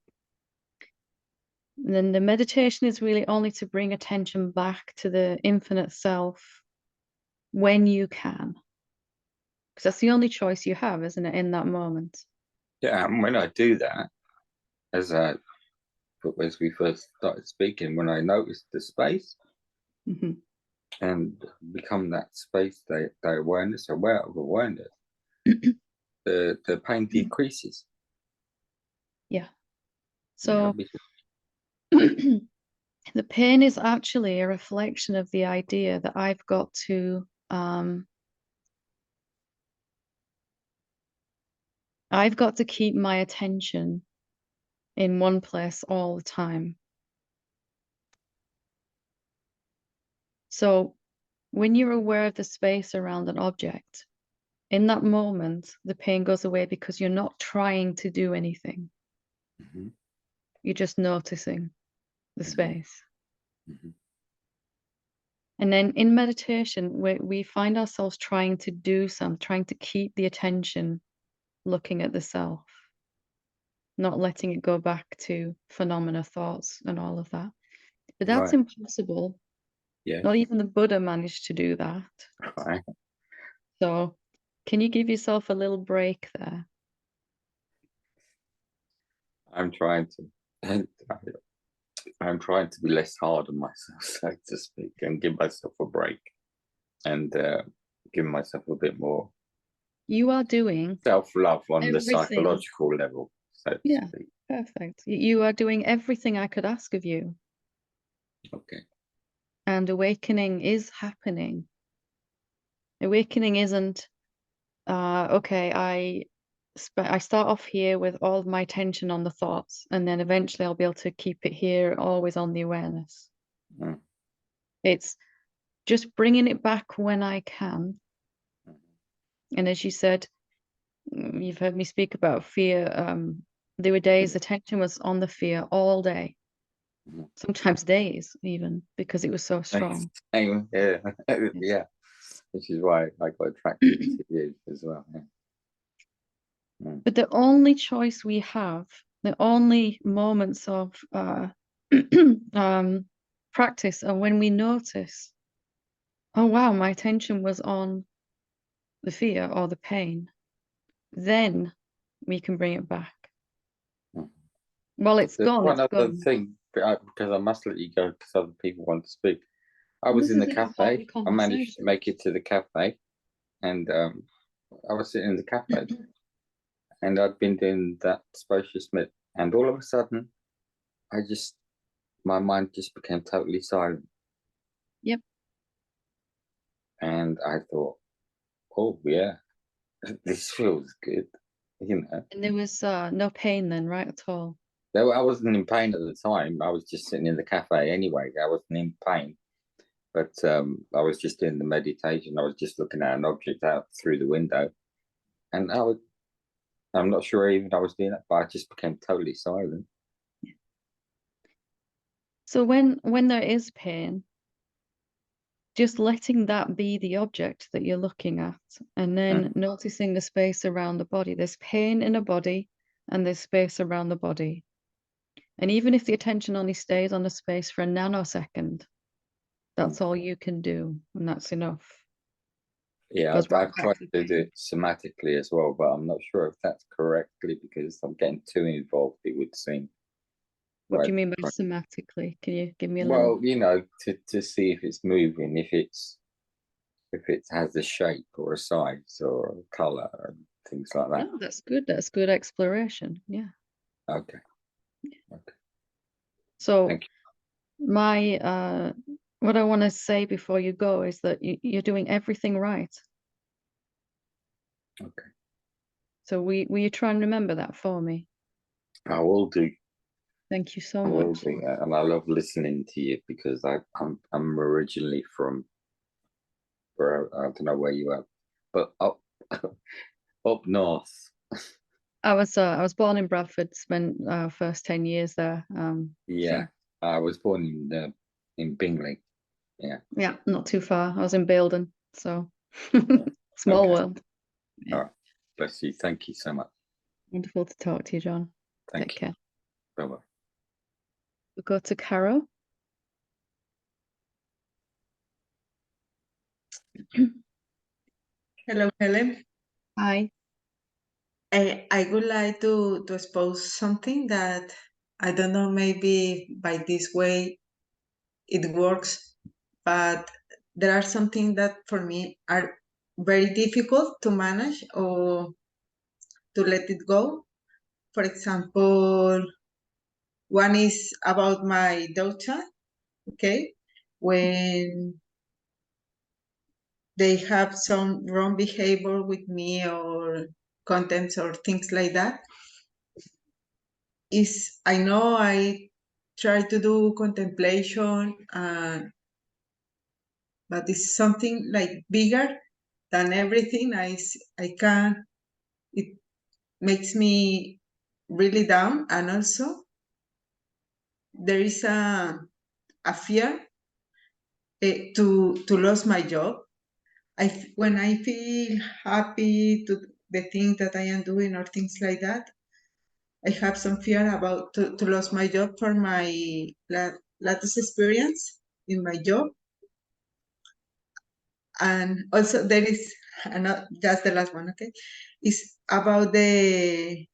Speaker 1: And then the meditation is really only to bring attention back to the infinite self when you can. Because that's the only choice you have, isn't it, in that moment?
Speaker 3: Yeah, and when I do that, as we first started speaking, when I noticed the space
Speaker 1: Hmm.
Speaker 3: and become that space, the awareness, aware of awareness, the pain decreases.
Speaker 1: Yeah.
Speaker 3: You know,
Speaker 1: So the pain is actually a reflection of the idea that I've got to keep my attention in one place all the time. So when you're aware of the space around an object, in that moment, the pain goes away because you're not trying to do anything.
Speaker 3: mm-hmm.
Speaker 1: You're just noticing the
Speaker 3: Mm-hmm.
Speaker 1: space.
Speaker 3: Mm-hmm.
Speaker 1: And then in meditation, we find ourselves trying to do something, trying to keep the attention looking at the self, not letting it go back to phenomena, thoughts, and all of that. But that's
Speaker 3: Right.
Speaker 1: impossible.
Speaker 3: Yeah.
Speaker 1: Not even the Buddha managed to do that.
Speaker 3: Right.
Speaker 1: So can you give yourself a little break there?
Speaker 3: I'm trying to. I'm trying to be less hard on myself, so to speak, and give myself a break, and give myself a bit more
Speaker 1: You are doing
Speaker 3: self-love on the
Speaker 1: everything.
Speaker 3: psychological level, so to
Speaker 1: Yeah,
Speaker 3: speak.
Speaker 1: perfect. You are doing everything I could ask of you.
Speaker 3: Okay.
Speaker 1: And awakening is happening. Awakening isn't, okay, I start off here with all of my attention on the thoughts, and then eventually I'll be able to keep it here, always on the awareness.
Speaker 3: Mm.
Speaker 1: It's just bringing it back when I can. And as you said, you've heard me speak about fear. There were days attention was on the fear all day, sometimes days even, because it was so strong.
Speaker 3: Same, yeah. Yeah, which is why I got attracted to you as well. Yeah.
Speaker 1: But the only choice we have, the only moments of practice are when we notice, oh wow, my attention was on the fear or the pain. Then we can bring it back. Well, it's
Speaker 3: There's
Speaker 1: gone,
Speaker 3: one
Speaker 1: it's
Speaker 3: other
Speaker 1: gone.
Speaker 3: thing, because I must let you go because other people want to speak. I was
Speaker 1: This
Speaker 3: in the
Speaker 1: is an
Speaker 3: cafe.
Speaker 1: important
Speaker 3: I managed to
Speaker 1: conversation.
Speaker 3: make it to the cafe, and I was sitting in the cafe, and I'd been doing that spacious myth, and all of a sudden, my mind just became totally silent.
Speaker 1: Yep.
Speaker 3: And I thought, oh yeah, this feels good, you know.
Speaker 1: And there was no pain then, right, at all?
Speaker 3: Though I wasn't in pain at the time. I was just sitting in the cafe anyway. I wasn't in pain, but I was just doing the meditation. I was just looking at an object out through the window, and I'm not sure even I was doing that, but I just became totally silent.
Speaker 1: So when there is pain, just letting that be the object that you're looking at, and then noticing the space around the body. There's pain in a body, and there's space around the body. And even if the attention only stays on the space for a nanosecond, that's all you can do, and that's enough.
Speaker 3: Yeah,
Speaker 1: Because
Speaker 3: I've tried to do it somatically as well, but I'm not sure if that's correctly because I'm getting too involved, it would seem.
Speaker 1: What do you
Speaker 3: Right.
Speaker 1: mean by somatically? Can you give me a
Speaker 3: Well,
Speaker 1: little?
Speaker 3: you know, to see if it's moving, if it has a shape or a size or a color and things like that.
Speaker 1: Oh, that's good. That's good exploration. Yeah.
Speaker 3: Okay. Okay.
Speaker 1: So
Speaker 3: Thank
Speaker 1: my what I want to say before you go is that you're doing everything right.
Speaker 3: you. Okay.
Speaker 1: So will you try and remember that for me?
Speaker 3: I will do.
Speaker 1: Thank you so
Speaker 3: I will
Speaker 1: much.
Speaker 3: do. And I love listening to you because I'm originally from where I don't know where you are, but up up north.
Speaker 1: I was born in Bradford, spent first 10 years there.
Speaker 3: Yeah, I was born in Bingley. Yeah.
Speaker 1: Yeah, not too far. I was in Baildon, so
Speaker 3: Yeah.
Speaker 1: small
Speaker 3: Okay.
Speaker 1: world. Yeah.
Speaker 3: All right. Bless you. Thank you so much.
Speaker 1: Wonderful to talk to you, John.
Speaker 3: Thank
Speaker 1: Take
Speaker 3: you.
Speaker 1: care.
Speaker 3: Bye bye.
Speaker 1: We'll go to Caro.
Speaker 4: Hello, Helen.
Speaker 1: Hi.
Speaker 4: I would like to expose something that I don't know, maybe by this way it works, but there are something that for me are very difficult to manage or to let it go. For example, one is about my daughter, okay? When they have some wrong behavior with me or contents or things like that, is I know I try to do contemplation, but it's something like bigger than everything. I can, it makes me really down. And also there is a fear to lose my job. When I feel happy to the thing that I am doing or things like that, I have some fear about to lose my job for my latest experience in my job. And also there is another, just the last one, okay? It's about the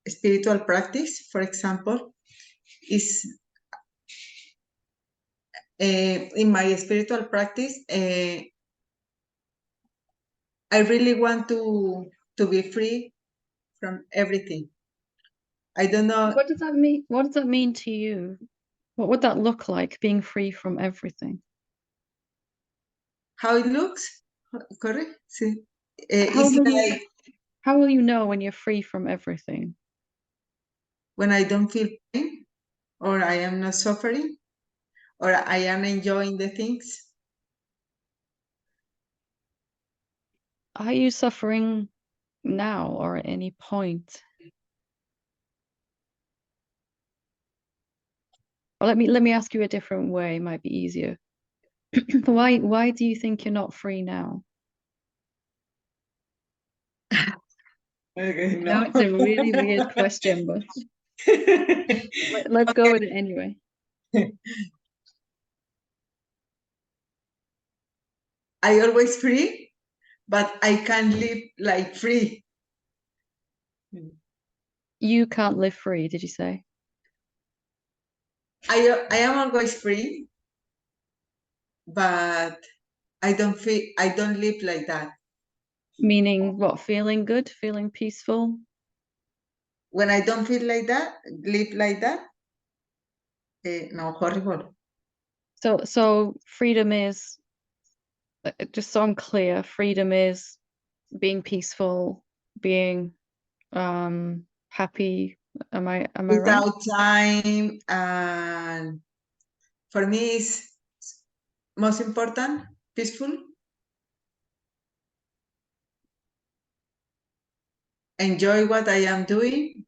Speaker 4: spiritual practice, for example, is in my spiritual practice, I really want to be free from everything. I don't know
Speaker 1: What does that mean? What does that mean to you? What would that look like, being free from everything?
Speaker 4: how it looks, correct? See,
Speaker 1: How
Speaker 4: it's
Speaker 1: will
Speaker 4: like
Speaker 1: how will you know when you're free from everything?
Speaker 4: when I don't feel pain, or I am not suffering, or I am enjoying the things.
Speaker 1: Are you suffering now or at any point? Or let me ask you a different way, it might be easier. Why do you think you're not free now?
Speaker 4: Okay,
Speaker 1: I know
Speaker 4: no.
Speaker 1: it's a really weird question, but let's go with it anyway.
Speaker 4: I always free, but I can't live like free.
Speaker 1: You can't live free, did you say?
Speaker 4: I am always free, but I don't live like that.
Speaker 1: Meaning what? Feeling good, feeling peaceful?
Speaker 4: When I don't feel like that, live like that, no, horrible.
Speaker 1: So freedom is, just so I'm clear, freedom is being peaceful, being happy. Am I right?
Speaker 4: Without time, and for me is most important, peaceful. Enjoy what I am doing.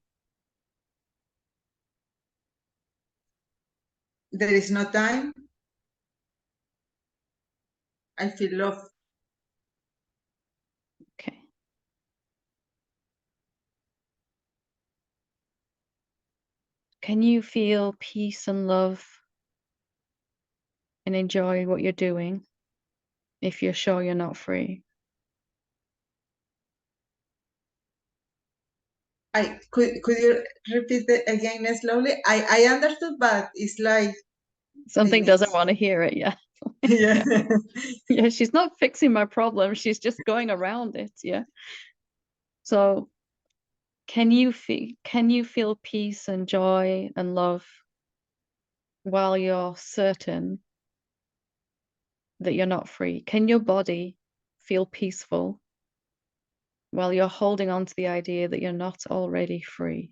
Speaker 4: There is no time. I feel love.
Speaker 1: Okay. Can you feel peace and love and enjoy what you're doing if you're sure you're not free?
Speaker 4: Could you repeat it again slowly? I understood, but it's like
Speaker 1: Something
Speaker 4: maybe
Speaker 1: doesn't want to hear it, yeah.
Speaker 4: yeah.
Speaker 1: Yeah, she's not fixing my problem. She's just going around it, yeah. So can you feel peace and joy and love while you're certain that you're not free? Can your body feel peaceful while you're holding on to the idea that you're not already free?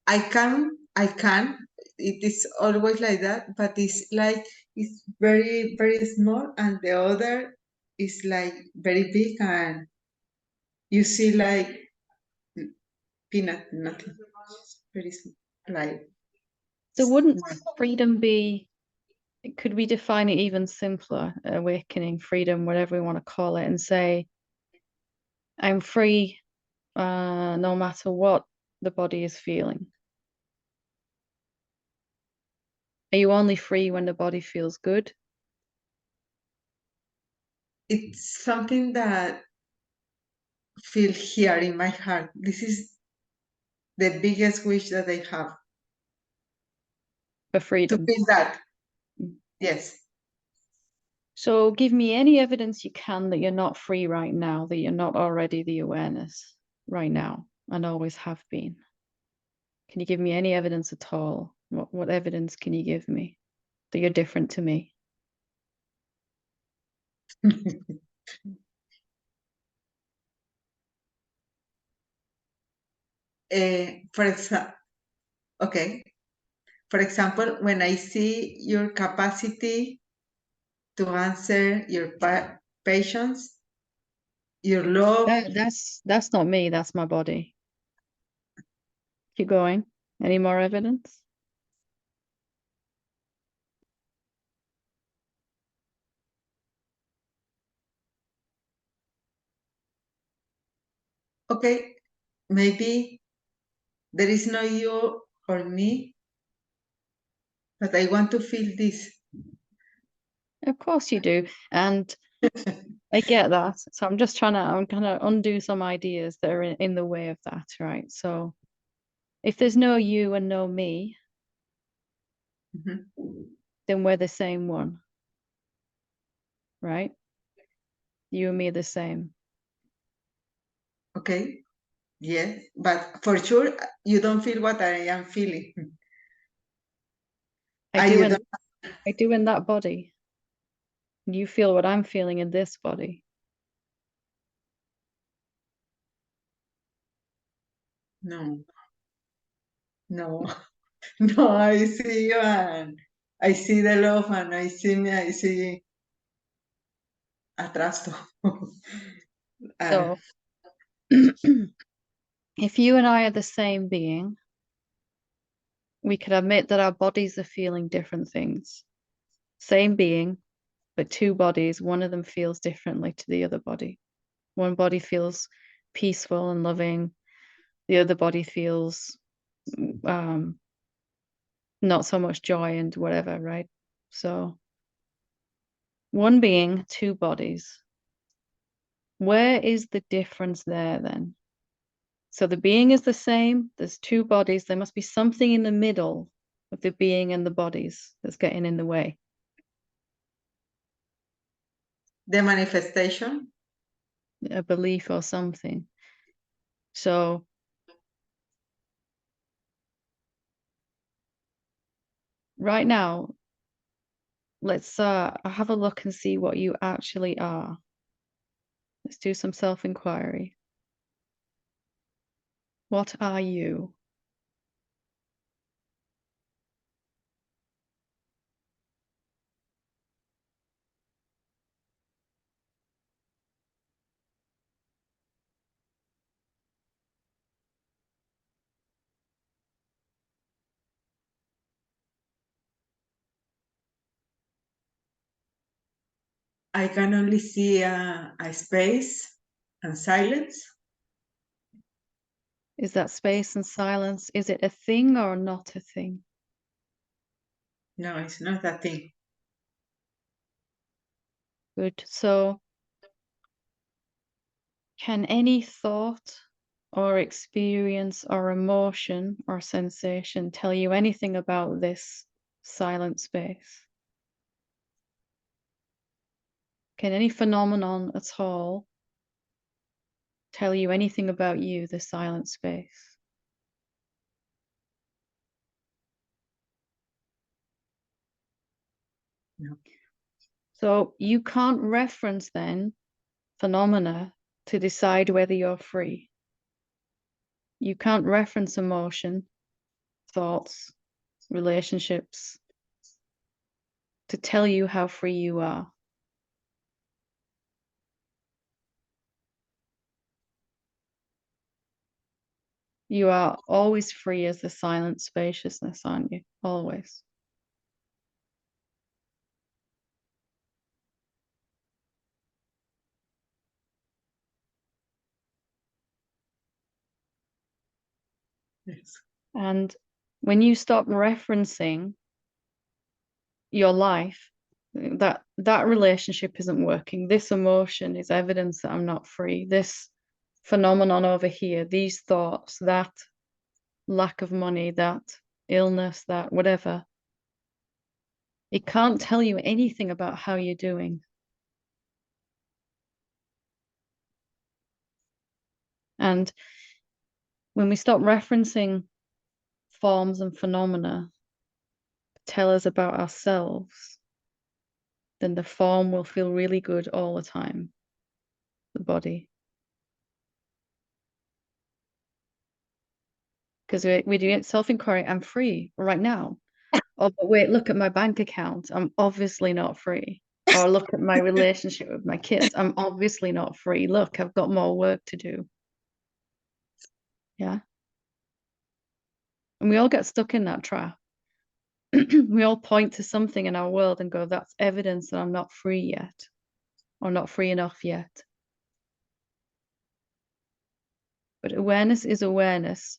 Speaker 4: I can. It is always like that, but it's like it's very, very small, and the other is like very big, and you see like peanut, nothing. Very small, like
Speaker 1: So wouldn't freedom be, could we define it even simpler, awakening, freedom, whatever we want to call it, and say, I'm free no matter what the body is feeling? Are you only free when the body feels good?
Speaker 4: it's something that feel here in my heart. This is the biggest wish that I have,
Speaker 1: For
Speaker 4: to
Speaker 1: freedom.
Speaker 4: feel that. Yes.
Speaker 1: So give me any evidence you can that you're not free right now, that you're not already the awareness right now and always have been. Can you give me any evidence at all? What evidence can you give me that you're different to me?
Speaker 4: For example, okay. For example, when I see your capacity to answer your patience, your love.
Speaker 1: That's not me, that's my body. Keep going. Any more evidence?
Speaker 4: Okay, maybe there is no you or me, but I want to feel this.
Speaker 1: Of course you do. And I get that. So I'm kind of undo some ideas that are in the way of that, right? So if there's no you and no me,
Speaker 4: Mhm.
Speaker 1: then we're the same one, right? You and me are the same.
Speaker 4: Okay, yes, but for sure you don't feel what I am feeling.
Speaker 1: I
Speaker 4: Ah,
Speaker 1: do
Speaker 4: you
Speaker 1: in
Speaker 4: don't.
Speaker 1: I do in that body. And you feel what I'm feeling in this body.
Speaker 4: No, no, no. I see you, and I see the love, and I see me. I see atrasto.
Speaker 1: So if you and I are the same being, we could admit that our bodies are feeling different things. Same being, but two bodies, one of them feels differently to the other body. One body feels peaceful and loving. The other body feels not so much joy and whatever, right? So one being, two bodies. Where is the difference there then? So the being is the same. There's two bodies. There must be something in the middle of the being and the bodies that's getting in the way.
Speaker 4: The manifestation.
Speaker 1: A belief or something. So right now, let's have a look and see what you actually are. Let's do some self-inquiry. What are you?
Speaker 4: I can only see a space and silence.
Speaker 1: Is that space and silence? Is it a thing or not a thing?
Speaker 4: No, it's not a thing.
Speaker 1: Good. So can any thought or experience or emotion or sensation tell you anything about this silent space? Can any phenomenon at all tell you anything about you, the silent space?
Speaker 4: No.
Speaker 1: So you can't reference then phenomena to decide whether you're free. You can't reference emotion, thoughts, relationships to tell you how free you are. You are always free as the silent spaciousness, aren't you? Always.
Speaker 4: Yes.
Speaker 1: And when you stop referencing your life, that relationship isn't working. This emotion is evidence that I'm not free. This phenomenon over here, these thoughts, that lack of money, that illness, that whatever, it can't tell you anything about how you're doing. And when we stop referencing forms and phenomena to tell us about ourselves, then the form will feel really good all the time, the body. Because we do self-inquiry, I'm free right now. Oh, but wait, look at my bank account. I'm obviously not free. Or look at my relationship with my kids. I'm obviously not free. Look, I've got more work to do. Yeah. And we all get stuck in that trap. We all point to something in our world and go, that's evidence that I'm not free yet, or not free enough yet. But awareness is awareness,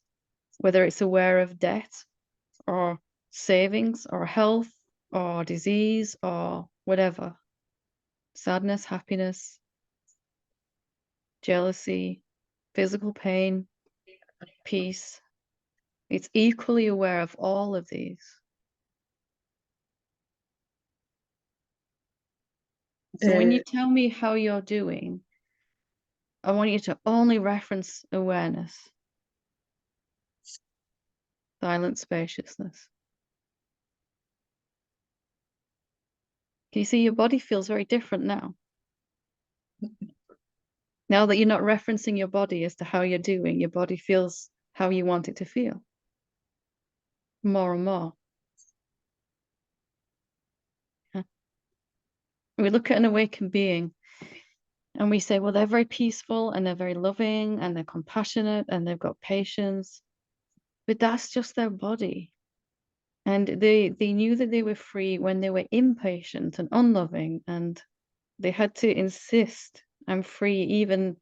Speaker 1: whether it's aware of debt or savings or health or disease or whatever. Sadness, happiness, jealousy, physical pain, peace. It's equally aware of all of these. So when you tell me how you're doing, I want you to only reference awareness, silent spaciousness. Can you see your body feels very different now? Now that you're not referencing your body as to how you're doing, your body feels how you want it to feel. More and more. Yeah. We look at an awakened being and we say, well, they're very peaceful and they're very loving and they're compassionate and they've got patience. But that's just their body. And they knew that they were free when they were impatient and unloving, and they had to insist I'm free even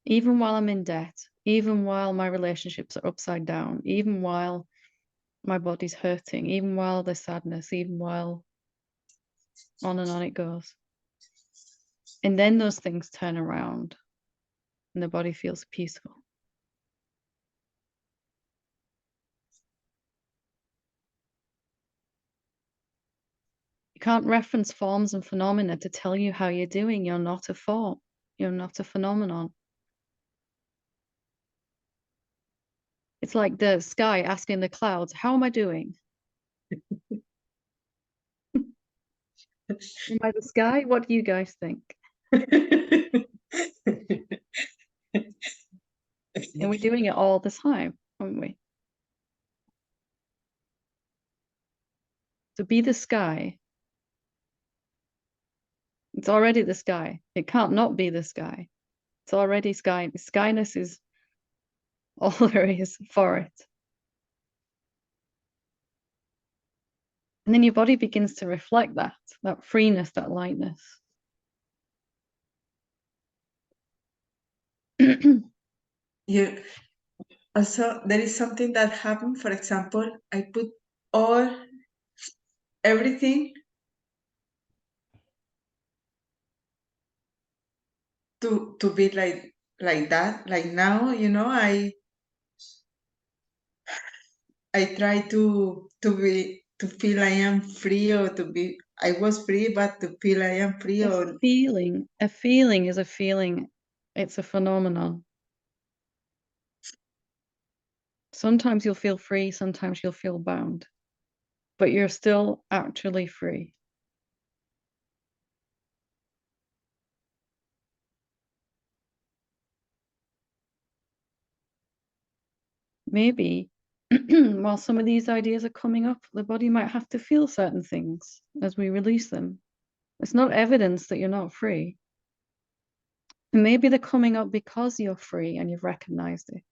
Speaker 1: while I'm in debt, even while my relationships are upside down, even while my body's hurting, even while there's sadness, even while on and on it goes. And then those things turn around and the body feels peaceful. You can't reference forms and phenomena to tell you how you're doing. You're not a form. You're not a phenomenon. It's like the sky asking the clouds, how am I doing? Am I the sky? What do you guys think? And we're doing it all the time, aren't we? So be the sky. It's already the sky. It can't not be the sky. It's already sky. Skyness is all there is for it. And then your body begins to reflect that freeness, that lightness.
Speaker 4: You also, there is something that happened. For example, I put everything to be like that. Like now, you know, I try to feel I am free, or to be I was free, but to feel I am free. Or
Speaker 1: A feeling is a feeling. It's a phenomenon. Sometimes you'll feel free, sometimes you'll feel bound, but you're still actually free. Maybe while some of these ideas are coming up, the body might have to feel certain things as we release them. It's not evidence that you're not free. And maybe they're coming up because you're free and you've recognized it.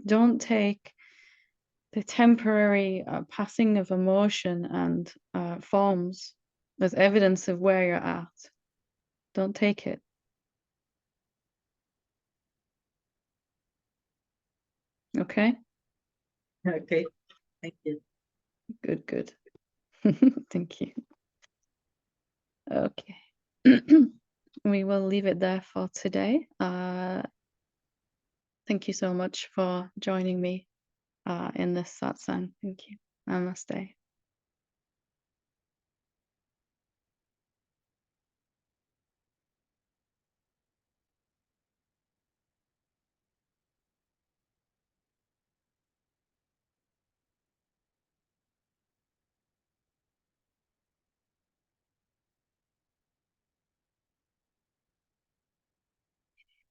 Speaker 1: Don't take the temporary passing of emotion and forms as evidence of where you're at. Don't take it. Okay?
Speaker 2: Okay, thank you.
Speaker 1: Good. Thank you. Okay. We will leave it there for today. Thank you so much for joining me in this satsang. Thank you. Namaste.